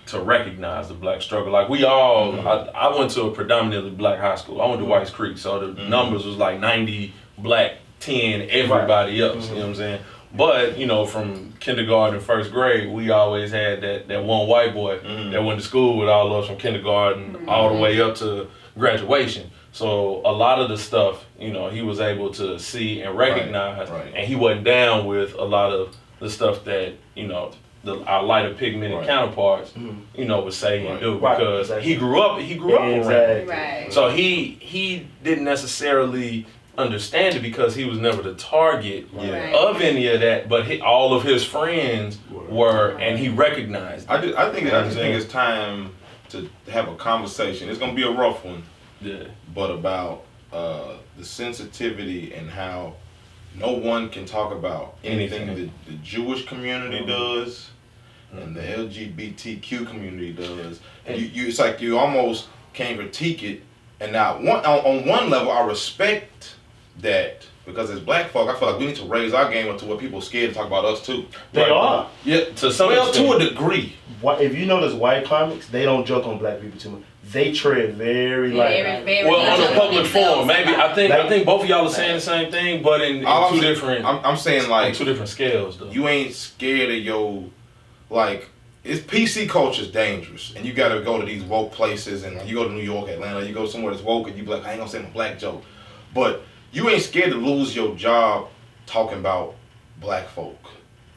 to recognize the black struggle. Like we all, I went to a predominantly black high school. I went to Whites Creek, so the numbers was like 90 black, 10 everybody else. You know what I'm saying? But from kindergarten, first grade, we always had that one white boy that went to school with all of us from kindergarten all the way up to graduation. So a lot of the stuff, he was able to see and recognize, Right. and he wasn't down with a lot of the stuff that our lighter pigmented counterparts, would say and do Right. because Exactly. he grew up around. Exactly. Right. So he didn't necessarily understand it because he was never the target Right. of any of that, but all of his friends were, and he recognized it. I just think it's time to have a conversation. It's gonna be a rough one, Yeah. but about the sensitivity and how no one can talk about anything that the Jewish community does and the LGBTQ community does. It's like you almost can't critique it. And now on one level, I respect that because as black folk, I feel like we need to raise our game up to where people are scared to talk about us too. They are. Yeah, To some well, extent. to a degree. If you notice white comics, they don't joke on black people too much. They tread very light. Well, on a public forum, maybe I think both of y'all are saying the same thing, but in All two I'm saying- different I'm saying like on two different scales though. you ain't scared of your like it's PC culture's dangerous and you gotta go to these woke places and like, you go to New York, Atlanta, you go somewhere that's woke and you be like, I ain't gonna say my black joke. But you ain't scared to lose your job talking about black folk.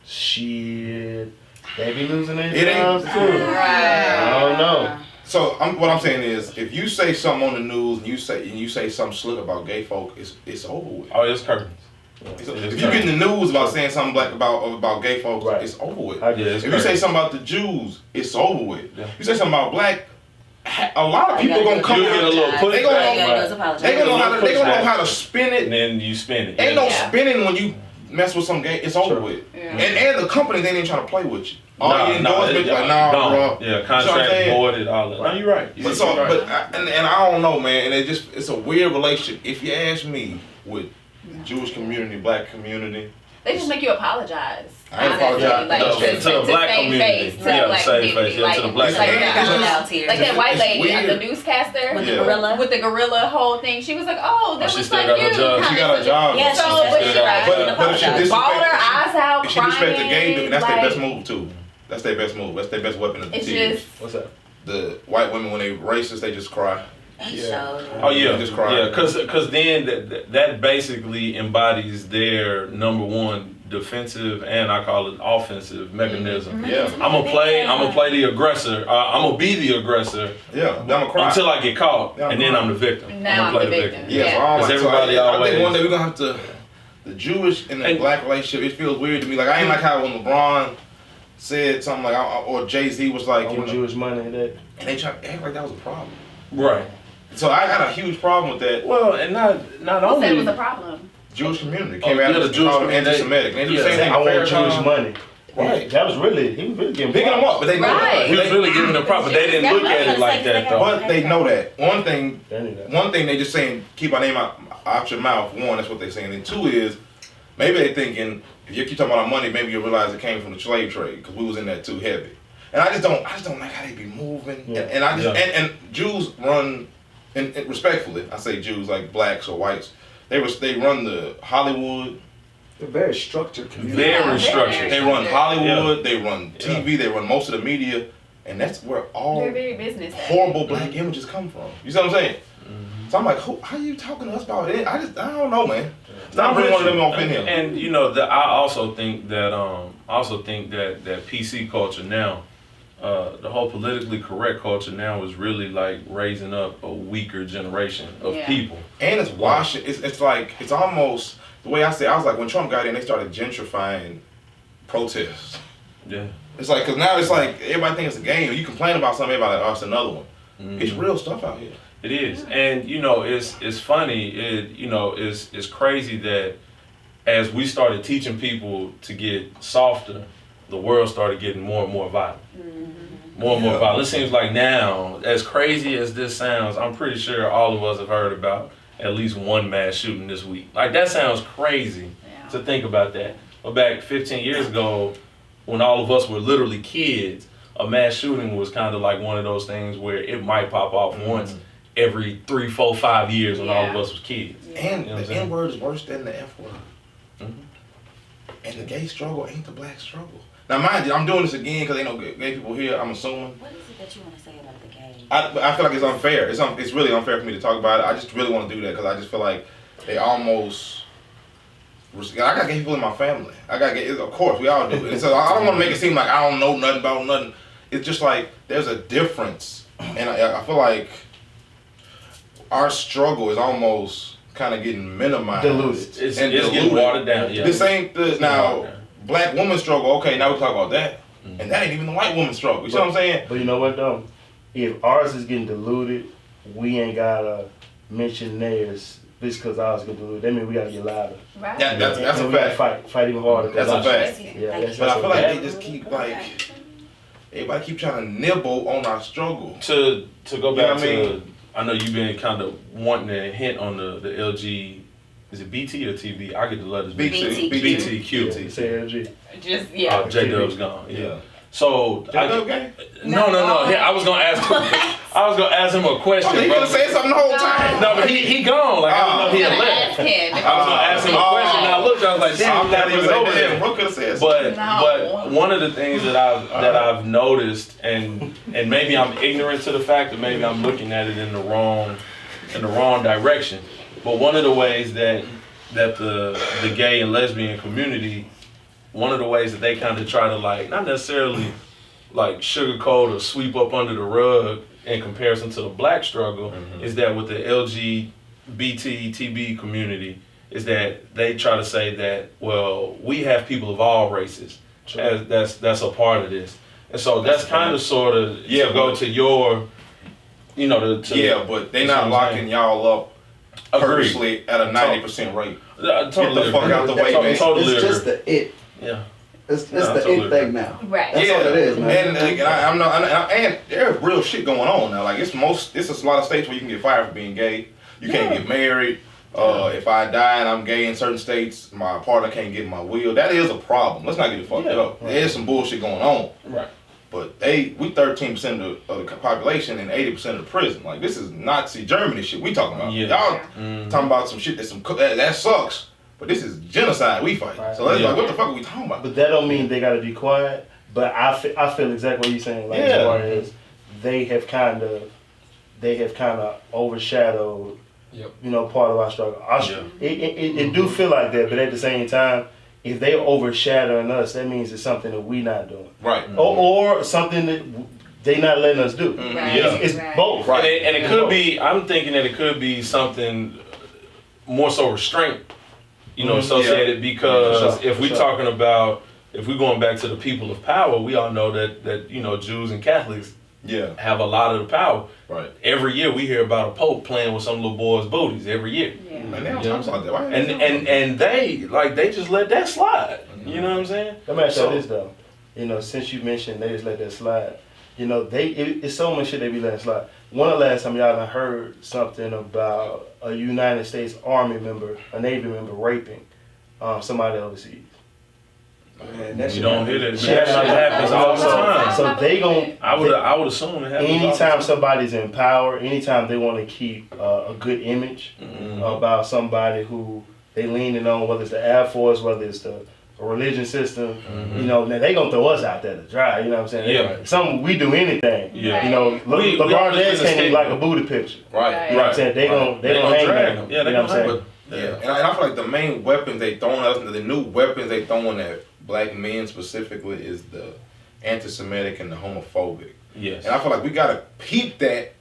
Shit. They be losing their It ain't- jobs too. I don't know. So what I'm saying is if you say something on the news and you say something slick about gay folk, it's over with. Oh, it's curtains. If you get in the news about saying something black about gay folks, it's over with. If you say something about the Jews, it's over with. You say something about black, a lot of people gonna come get a little pushback. They gonna know how to spin it. And then you spin it. Ain't no spinning when you mess with some gay. It's over with. And the company, they ain't trying to play with you. All you endorsements, like, bro. Yeah, contract voided, all that. No, you're right. But I don't know, man. And it's a weird relationship. If you ask me, with Jewish community, black community, they just make you apologize. I ain't apologize. Like, to the black community. To the black community. To the black community. Like that white lady, the newscaster with the gorilla. With the gorilla whole thing. She was like, oh, that was like you. She got a job. Yeah, but if she disrespect, balled her eyes out, if she disrespect the gay dude, that's like, their best move too. That's their best move. That's their best weapon of the tears. What's that? The white women, when they racist, they just cry. Oh yeah, they just cry. Yeah, because then that basically embodies their number one defensive and I call it offensive mechanism. Yeah, I'm gonna play the aggressor. I'm gonna be the aggressor. Yeah, I'm gonna cry until I get caught, and then I'm the victim. Now I'm the victim. Yeah, because everybody always. I think one day we're gonna have to. The Jewish and the black relationship, it feels weird to me. Like I ain't like how when LeBron said something like, or Jay-Z was like, you know, Jewish money and that, and they tried to act like that was a problem. Right. So I got a huge problem with that. Well, and not only. Who said it was a problem? Jewish community came out of the Jewish anti-Semitic. They do the same thing. I want Jewish money. Right. That was really, he was really getting picking them up, but they know that. He was really giving them props, but they didn't look at it like that though. But they know that. One thing they just saying, keep our name out your mouth. One, that's what they're saying. And two is, maybe they're thinking, if you keep talking about our money, maybe you'll realize it came from the slave trade, because we was in that too heavy. And I just don't like how they be moving. Yeah. And Jews run, and respectfully, I say Jews like blacks or whites, they run the Hollywood. They're very structured community. Very structured. They run Hollywood, they run TV, they run most of the media, and that's where all very business horrible black images come from. You see what I'm saying? Mm-hmm. So I'm like, how are you talking to us about it? I don't know, man. It's not really one of them off in here. And you know, I also think that that PC culture now, the whole politically correct culture now is really like raising up a weaker generation of people. And it's washing. It's like it's almost the way I say. I was like when Trump got in, they started gentrifying protests. Yeah. It's like because now it's like everybody thinks it's a game. You complain about something, everybody like, oh, it's another one. Mm-hmm. It's real stuff out here. It is, and you know, it's funny. It's crazy that as we started teaching people to get softer, the world started getting more and more violent. Mm-hmm. More and more violent. It seems like now, as crazy as this sounds, I'm pretty sure all of us have heard about at least one mass shooting this week. Like that sounds crazy to think about that. But back 15 years ago, when all of us were literally kids, a mass shooting was kind of like one of those things where it might pop off once every 3, 4, 5 years when all of us was kids. And the N-word is worse than the F-word. Mm-hmm. And the gay struggle ain't the black struggle. Now, mind you, I'm doing this again because ain't no gay people here, I'm assuming. What is it that you want to say about the gay? I feel like it's unfair. It's really unfair for me to talk about it. I just really want to do that because I just feel like they almost... I got gay people in my family. Of course, we all do. And so I don't want to make it seem like I don't know nothing about nothing. It's just like there's a difference. And I feel like our struggle is almost kind of getting minimized. Diluted. It's getting watered down. Yeah. This ain't now black woman struggle. Okay, now we talk about that. Mm-hmm. And that ain't even the white woman struggle. You see what I'm saying? But you know what though? If ours is getting diluted, we ain't gotta mention theirs. Just because ours get diluted, that means we gotta get louder. Right. That's a fact. Fight even harder. That's a fact. Yeah, but I feel like they just keep like everybody keep trying to nibble on our struggle. To go back to, I know you've been kind of wanting to hint on the LG. Is it BT or TV? I get the letters BTQ. Say LG. Just J-Dub's gone. Yeah. So J-Dub gay? No. I was gonna ask him a question. Oh, he could have said something the whole time. No, but he gone. Like I don't know he had left. I was gonna ask him a question. And I looked. I was like, damn, I'm not even over there. What could have said? But one of the things that I've noticed, and maybe I'm ignorant to the fact, or maybe I'm looking at it in the wrong direction. But one of the ways that the gay and lesbian community, one of the ways that they kind of try to like, not necessarily like sugarcoat or sweep up under the rug in comparison to the black struggle, is that with the LGBT TB community, is that they try to say that, well, we have people of all races. As that's a part of this. And so that's kind of sort of to go to your, but they not locking y'all up purposely at a 90% rate. Totally Get the fuck out the way, man. It's just the it. Yeah. It's the it thing now. Right. That's all it is, man. And there's real shit going on now. Like it's a lot of states where you can get fired for being gay. You can't get married. If I die and I'm gay in certain states, my partner can't get my will. That is a problem. Let's not get it fucked up. Right. There's some bullshit going on. Right. But we 13% of the population and 80% of the prison. Like this is Nazi Germany shit we talking about. Yeah. Y'all talking about some shit that sucks. But this is genocide we fight. Right. So that's like, what the fuck are we talking about? But that don't mean they gotta be quiet. But I feel exactly what you're saying. Like as far as they have kind of overshadowed, part of our struggle. It do feel like that, but at the same time, if they overshadowing us, that means it's something that we not doing. Right. Or something that they not letting us do. Right. It's both. Right. And it could be, I'm thinking that it could be something more so restraint, associated because if we're talking about, if we're going back to the people of power, we all know that Jews and Catholics have a lot of the power. Right. Every year we hear about a pope playing with some little boys' booties every year. Yeah. Man, they don't talk about that. Why And they just let that slide. You know what I'm saying? Let me ask you this though. Since you mentioned they just let that slide. It's so much shit they be letting slide. When the last time y'all done heard something about a United States Army member, a Navy member raping somebody overseas? Man, that You shit don't hear happens. that. That shit happens all the time. So they gon' I would assume it happens all the anytime time. somebody's in power, anytime they want to keep a good image about somebody who they leaning on, whether it's the Air Force, whether it's the religion system, now they gonna throw us out there to dry. You know what I'm saying? Yeah. Some we do anything. Yeah. LeBron James can't even like a booty picture. Right. You know what I'm saying? They gonna hang drag them. them. Yeah, they you know what I'm gonna saying? Yeah. And I feel like the main weapons they throwing us, the new weapons they throwing at black men specifically is the anti-Semitic and the homophobic. Yes. And I feel like we gotta peep that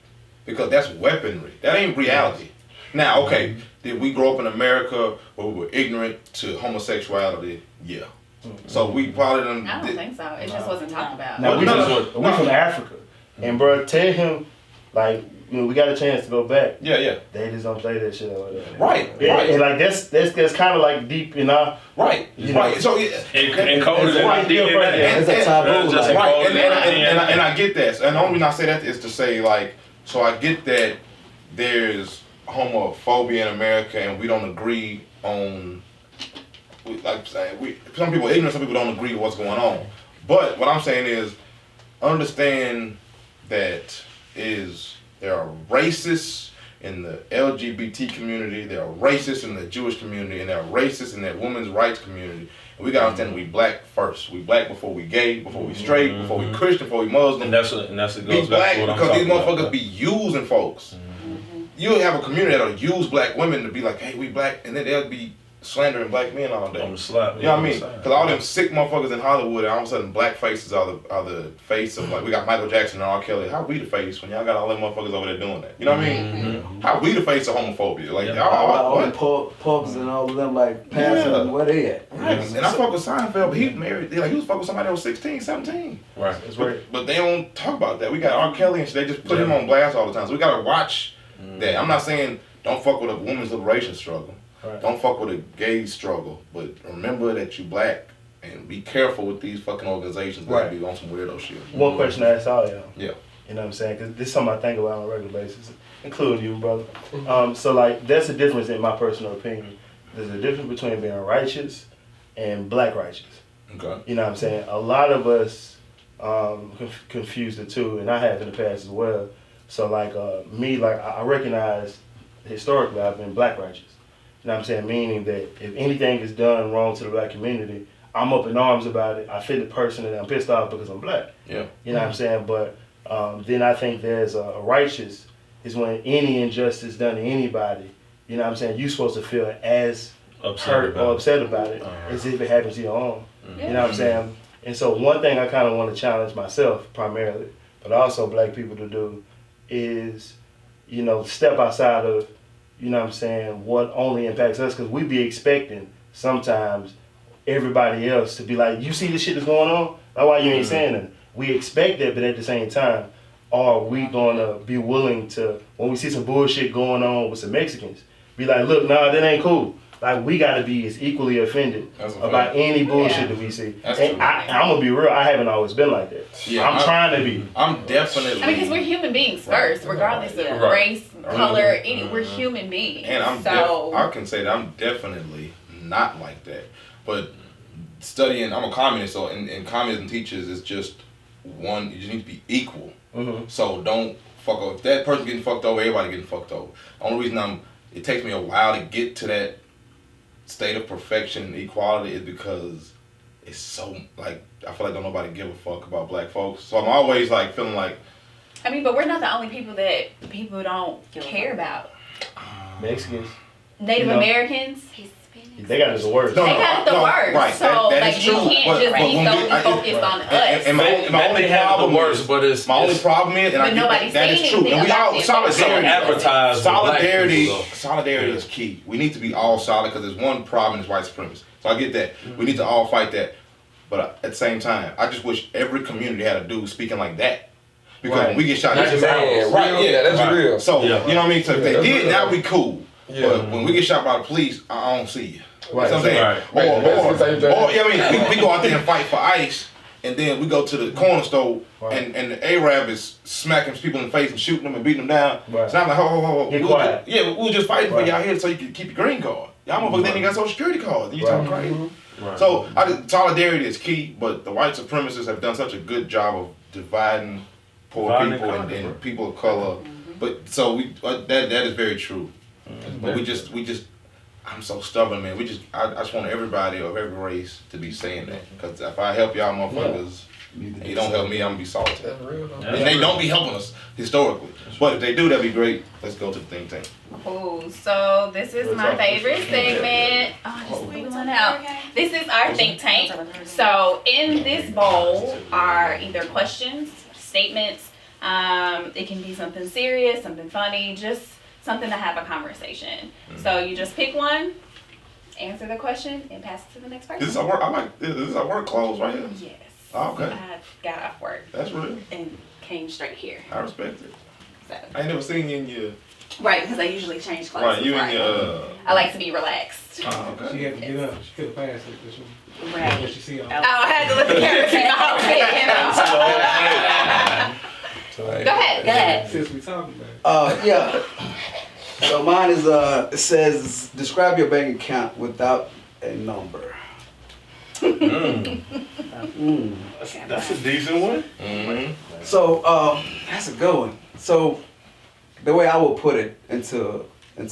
because that's weaponry. That ain't reality. Now, okay, did we grow up in America where we were ignorant to homosexuality? Yeah. So we probably done. I don't think so. It just wasn't talked about. Now we from Africa, and bro, tell him like we got a chance to go back. Yeah. They just don't play that shit over there. Right. And like that's kind of like deep in our Right. So encoded right. It's a taboo. Right. And I get that. And the only reason I say that is to say like, so I get that there's homophobia in America and we don't agree on. Some people are ignorant, some people don't agree with what's going on. But what I'm saying is, understand that there are racists in the LGBT community, there are racists in the Jewish community, and there are racists in the women's rights community. And we gotta understand we black first. We black before we gay, before we straight, before we Christian, before we Muslim. And that's what Be goes back black to what I'm because these talking motherfuckers about. be using folks. You'll have a community that'll use black women to be like, hey, we black, and then they'll be slandering black men all day. On the slap. You know what I mean? Because all them sick motherfuckers in Hollywood, and all of a sudden black faces are the face of, like, we got Michael Jackson and R. Kelly. How we the face when y'all got all them motherfuckers over there doing that? You know what I mean? How we the face of homophobia? Like, All y'all, the pubs and all of them, like, passing, where they at? Right. And I fuck with Seinfeld, but he married, he was fucking with somebody that was 16, 17. Right. That's right. But they don't talk about that. We got R. Kelly and shit, they just put him on blast all the time. So we gotta watch that. I'm not saying don't fuck with a women's liberation struggle. Right. Don't fuck with a gay struggle, but remember that you black and be careful with these fucking organizations that be on some weirdo shit. One question I asked all y'all. Yeah. You know what I'm saying? Because this is something I think about on a regular basis, including you, brother. So, like, there's a difference in my personal opinion. There's a difference between being righteous and black righteous. Okay. You know what I'm saying? A lot of us confuse the two, and I have in the past as well. So, like, me, like, I recognize historically I've been black righteous. You know what I'm saying? Meaning that if anything is done wrong to the black community, I'm up in arms about it. I feel the person and I'm pissed off because I'm black. Yeah. You know what I'm saying? But then I think there's a righteous is when any injustice done to anybody, you know what I'm saying, you're supposed to feel as hurt or upset about it as if it happens to your own. You know what I'm saying? And so one thing I kind of want to challenge myself primarily, but also black people to do is, step outside of you know what I'm saying, what only impacts us, because we be expecting sometimes everybody else to be like, you see this shit that's going on? That's why you ain't saying nothing. We expect that, but at the same time, are we gonna be willing to, when we see some bullshit going on with some Mexicans, be like, look, nah, that ain't cool. Like, we gotta be as equally offended about any bullshit that we see. That's and true. I'm gonna be real, I haven't always been like that. Yeah, I'm trying to be. I'm definitely. I mean, because we're human beings first, regardless of Right. race, color, we're human beings. And I can say that I'm definitely not like that. But studying, I'm a communist, so in communism teaches is just one, you just need to be equal. Mm-hmm. So don't fuck over. If that person getting fucked over, everybody getting fucked over. The only reason it takes me a while to get to that state of perfection and equality is because it's so, like, I feel like don't nobody give a fuck about black folks. So I'm always like feeling like, I mean, but we're not the only people that people don't care about. Mexicans, Native Americans, they got it the worst. they got it the worst. right, So that like is you true. can't But just be when solely focused on us. and my only problem is, but it's my only problem is, and But I get nobody's that is saying true. anything And we all about it. solidarity. advertised with black people, though. Solidarity is key. We need to be all solid because there's one problem is white supremacy. So I get that. We need to all fight that. But at the same time, I just wish every community had a dude speaking like that. Because when we get shot, That's that's man, right. real, Yeah, that's right. real. So Yeah. you know what I mean. So if they that's did, real. that would be cool. Yeah. But when we get shot by the police, I don't see you. Right. You know what I'm saying? Right. Or yeah, I mean, we go out there and fight for ICE, and then we go to the corner store, Right. and the Arab is smacking people in the face and shooting them and beating them down. Right. So I'm like, ho. Get We quiet. we were just fighting Right. for y'all here so you can keep your green card. Y'all motherfuckers ain't got social security cards. And you talking Right. crazy. Right. So solidarity is key, but the white supremacists have done such a good job of dividing poor Dividing people and and conquering. people of color. But so that is very true. But we just I'm so stubborn, man. I just want everybody of every race to be saying that. Because if I help y'all motherfuckers, and you don't help me, I'm gonna be salty. That's real. Though. And they don't be helping us historically. But if they do, that'd be great. Let's go to the think tank. Ooh, so this is my favorite segment. Oh, I just pulled one out. This is our think tank. So in this bowl are either questions, statements. It can be something serious, something funny, just something to have a conversation. So you just pick one, answer the question, and pass it to the next person. This is our work. This is our work clothes right here. Yes. Oh, okay. I got off work That's real. and came straight here. I respect it. So. I ain't never seen you in your Right, because I usually change clothes. right. You before in I your go. I like to be relaxed. Oh, okay. She had to get up. She could have passed it. This one. Right. What she see on. Oh, I had to look at the camera to see my whole fit, you know. Go ahead. Since we talking about it. Yeah. So mine is it says describe your bank account without a number. That's a decent one. Mm-hmm. So that's a good one. So the way I will put it into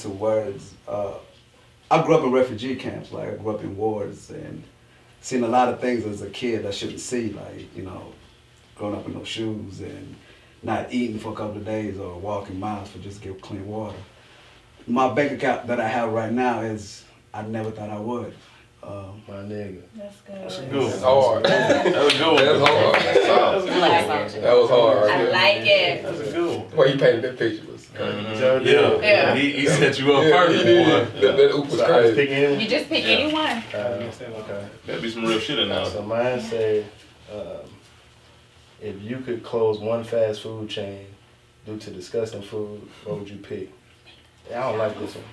words, I grew up in refugee camps. Like I grew up in wars and seen a lot of things as a kid I shouldn't see. Like growing up with no shoes and not eating for a couple of days or walking miles for just to get clean water. My bank account that I have right now is I never thought I would. My nigga. That's good. That's a good That's one. hard. That was a good That's one. hard. That was hard right I there. like it. That's a good one. The way he painted that picture was crazy. Yeah. He set you up Yeah, perfect, he did. boy. That oop was So I just crazy. pick any? You just pick Yeah. anyone. Okay. That'd be some real shit in there. So mine say, if you could close one fast food chain due to disgusting food, what would you pick? Yeah, I don't like this one.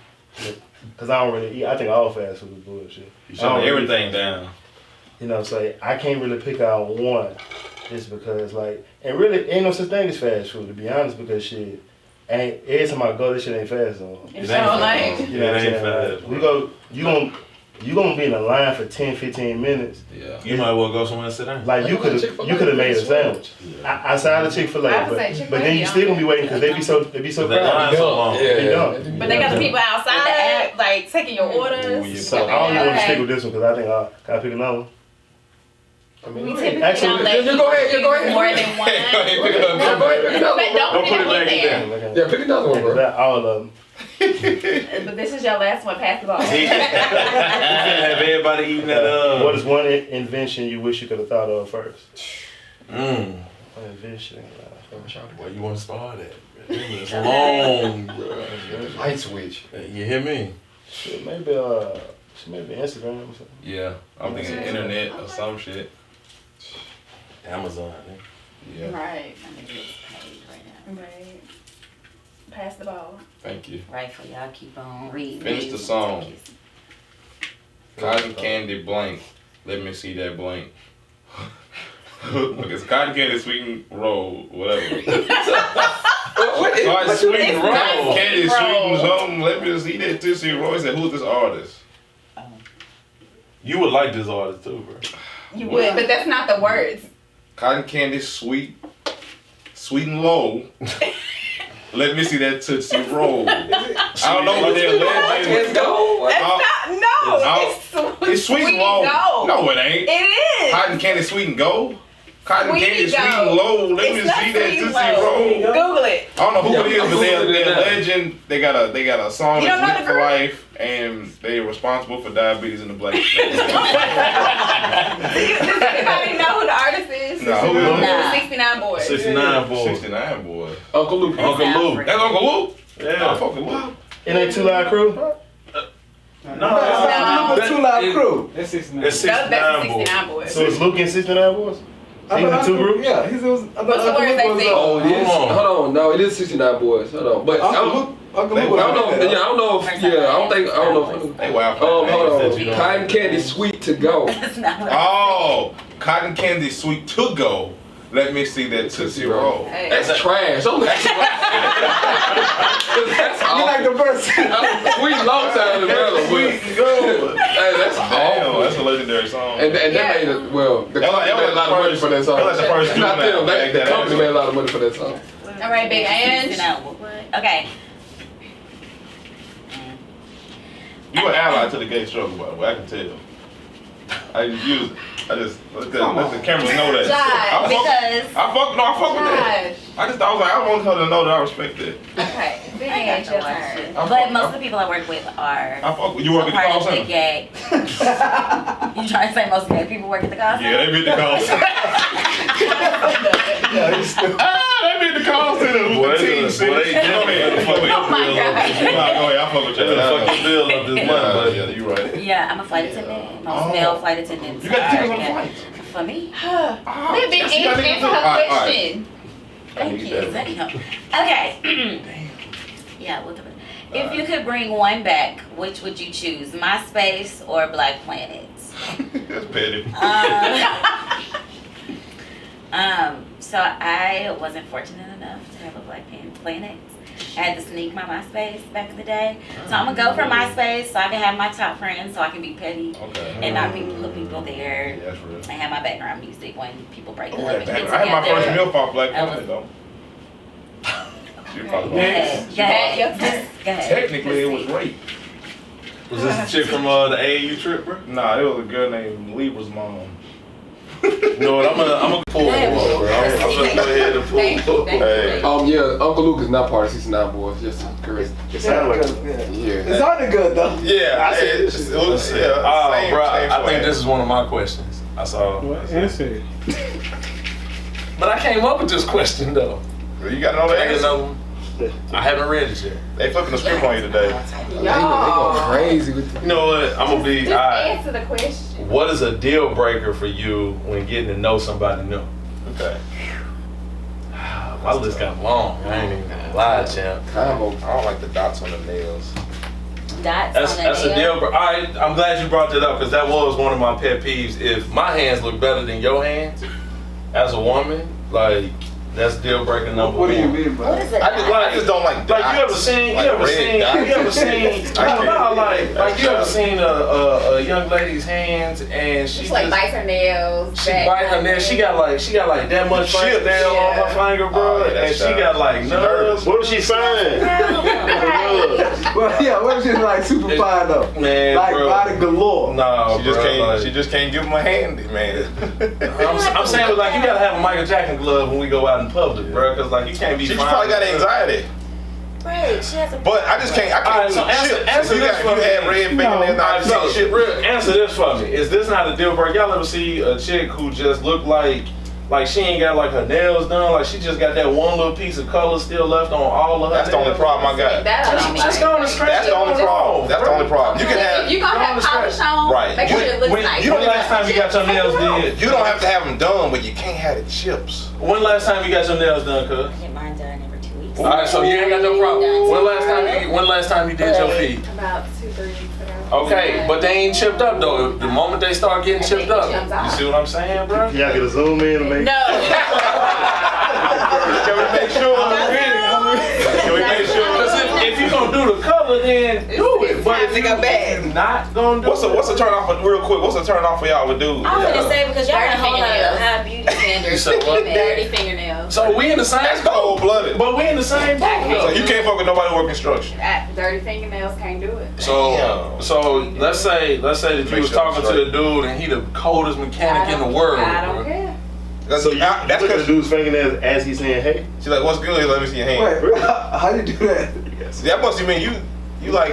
Cause I don't really eat. I think all fast food is bullshit. You I shut don't really- everything down. You know, so I can't really pick out one, just because like, and really ain't no such thing as fast food to be honest. Because shit, ain't every time I go, this shit ain't fast on. It's so like. You know what I'm It ain't saying? fast. We go, you gonna be in a line for 10, 15 minutes. Yeah. You might well go somewhere and sit down. Like you could have made a sandwich outside of Chick-fil-A, I would but, say Chick-fil-A, but then you yeah. still gonna be waiting because they be so They crowded. line so long. Yeah. But they got the people outside, like taking your orders. Ooh, yeah. So I don't even want to stick with this one because I think can I pick another one? We typically Actually, don't let you go ahead, you go ahead. more than one. Pick another one. Go ahead, pick another But one. don't put put it it back in in there. Yeah, pick another one, bro. All of them. But this is your last one. Pass the ball. You finna have everybody eating that What is one invention you wish you could have thought of first? Mm. One invention. Where you want to start at? It's long, bro. Light switch. You hear me? Shit, maybe Instagram or something. Yeah, I'm thinking internet or some shit. Amazon. Yeah. Right. I'm gonna get paid right now. Right. Pass the ball. Thank you. Right, for y'all keep on reading. Finish the song. Cotton candy blank. Let me see that blank. It's cotton candy sweet and roll, whatever. Cotton sweet and roll. Cotton candy sweet and something. Let me see that Tootsie Roll. He said, who's this artist? You would like this artist too, bro. You would, but that's not the words. Cotton candy sweet and low. Let me see that Tootsie Roll. I don't know what they're legend. Let's go. It's sweet and low. No, it ain't. It is. Cotton candy sweet and go. Cotton Sweet candy and sweet go. and low. Let me It's see not that sweet and Tootsie low. Roll. Google it. I don't know who Yeah, it is, but they're now. legend. They got a song You don't that's know lit the for group? life, and they're responsible for diabetes in the black community. Does anybody know who the artist is? Nah, who is it? Nah. 69 Boys. 69 boys. 69 boy. Uncle Luke. Uncle Luke. That's Uncle Luke. Yeah. I fuck with Luke. It ain't Two Live Crew? That's Two Live Crew. That's 69. It's That's 69 the boys. 69 Boys. So it's Luke and 69 Boys? I He's thought in two groups? Yeah, he's was. I What's the thought words Uncle Luke they was, sing? Oh, it is. Hold on. Hold on. No, it is 69 boys. Hold on. But Uncle Luke. Uncle Luke. I don't know. I don't know. They wild. Hold on. that you don't- Cotton candy sweet to go. That's not what Oh, cotton candy sweet to go. Let me see that Tootsie Roll. Hey. That's trash. Don't that's You awful. like the verse? Sweet long time better. Sweet and go. Hey, that's Damn, awful. that's a legendary song. And that Yeah. made it, well, the That company was made a lot of money first- for that song. that was the first Not juvenile them, back the that company actually- made a lot of money for that song. All right, Big Ange. Okay. You an ally to the gay struggle, by the way. I can tell. I just use it. let the cameras know that. Josh, Because I fuck with that. Josh. I was like, I want her to know that I respect it. Okay, Big I Ange, got your to watch turn. it. I But fuck- most of the people I work with are I fuck with you. Work at the part call of the center. gay. You trying to say most gay people work at the call center? Yeah, they be at the call center. They be at the call center with the team shit. Go ahead. Oh my God. Go ahead. I fuck with They you. done fuck your bill up this month, but Yeah, you right. Yeah, I'm a flight attendant. Most Oh. male flight attendants. You got are tickets on the gay. flights. For me. Let Big Yes, you got Ange niggas answer too. her All right. question. Thank you. Damn. Okay. Yeah, we'll do it. If you could bring one back, which would you choose? MySpace or Black Planet? That's petty. So I wasn't fortunate enough to have a Black Planet. I had to sneak my MySpace back in the day. So I'm gonna go for MySpace so I can have my top friends so I can be petty Okay. and not put people there. Yeah, that's real. And have my background music when people break up Oh, and get I had my first together. milf off Black That Planet though. She Okay. probably Go ahead. Go ahead. Your turn. Go ahead. Technically, it was rape. was this the chick from the AAU trip, bro? Nah, it was a girl named Libra's mom. You know what? I'm gonna pull one, bro. I'm gonna go ahead and Thank you, pull. thank you, Hey. thank you. Yeah, Uncle Luke is not part of 69 boys. Just correct. It sounded like Yeah. It's hardly good though. Yeah, I said it was, yeah. Oh, same- bro, same I think swag. this is one of my questions. I saw. Answer it. But I came up with this question though. You got it on Can the I get answer? another one? I haven't read it yet. They flipping the script on you today. They go crazy with the You know what? I'm gonna be. Just Alright. answer the question. What is a deal breaker for you when getting to know somebody new? Okay. My list got long. I ain't even gonna lie, champ. combo. I don't like the dots on the nails. Dots That's on a deal breaker. Alright, I'm glad you brought that up because that was one of my pet peeves. If my hands look better than your hands, as a woman, like that's deal breaker number What do you one. mean by What is that? it? I just don't like dots. Like you ever seen, Like red dots. like you ever seen a young lady's hands and she She like just, bites her nails. she bite her nails. She got like that much Shit. fingernail on her finger, bro, Oh, yeah, and that's she got like nubs. What was she saying? Well, yeah, what if she's like super fine though? Man, Like bro. body galore. No, She just bro, can't. like- She just can't give him a hand, man. I'm saying, like, you gotta have a Michael Jackson glove when we go out in public, bro, because like you can't be. She fine probably got with- anxiety. Right, she has a. But I just can't. I can't. Alright, so shit. answer you this got, for you me. had red fingernails. Alright, so Shit. real, answer this for me. Is this not a deal breaker? Y'all ever see a chick who just look like like she ain't got like her nails done, like she just got that one little piece of color still left on all of her That's the only nails. problem I got. Just go on the scratch. That's the only problem. That's the only problem. You can have. You gonna have polish on. Right. Make sure it looks nice. You don't When last time you got your nails did? You don't have to have them done, but you can't have the chips. When last time you got your nails done, cuz? I get mine done every 2 weeks. Alright, so you ain't got no problem. When last time you did your feet? About 2-3 weeks ago. Okay, but they ain't chipped up though. The moment they start getting chipped up, you see what I'm saying, bro? Y'all get a zoom in and make. No. Can we make sure? Can we make sure? Because if you gonna do the color, then do it. But if you're not gonna do What's the turn off real quick? What's the turn off for y'all with dudes? I wouldn't say because y'all got a whole lot fingernails. of high beauty standards. said what? Dirty fingernails. So we in the same That's boat. cold blooded. But we in the same boat. So though. you can't fuck with nobody who work construction. Dirty fingernails can't do it. So let's say that you was talking to the dude and he the coldest mechanic in the world. I don't bro. care. So you That's look at the because dude's fingernails as he's saying, "Hey." she's like, "What's good? Let me see your hand." Wait, how do you do that? That must mean you like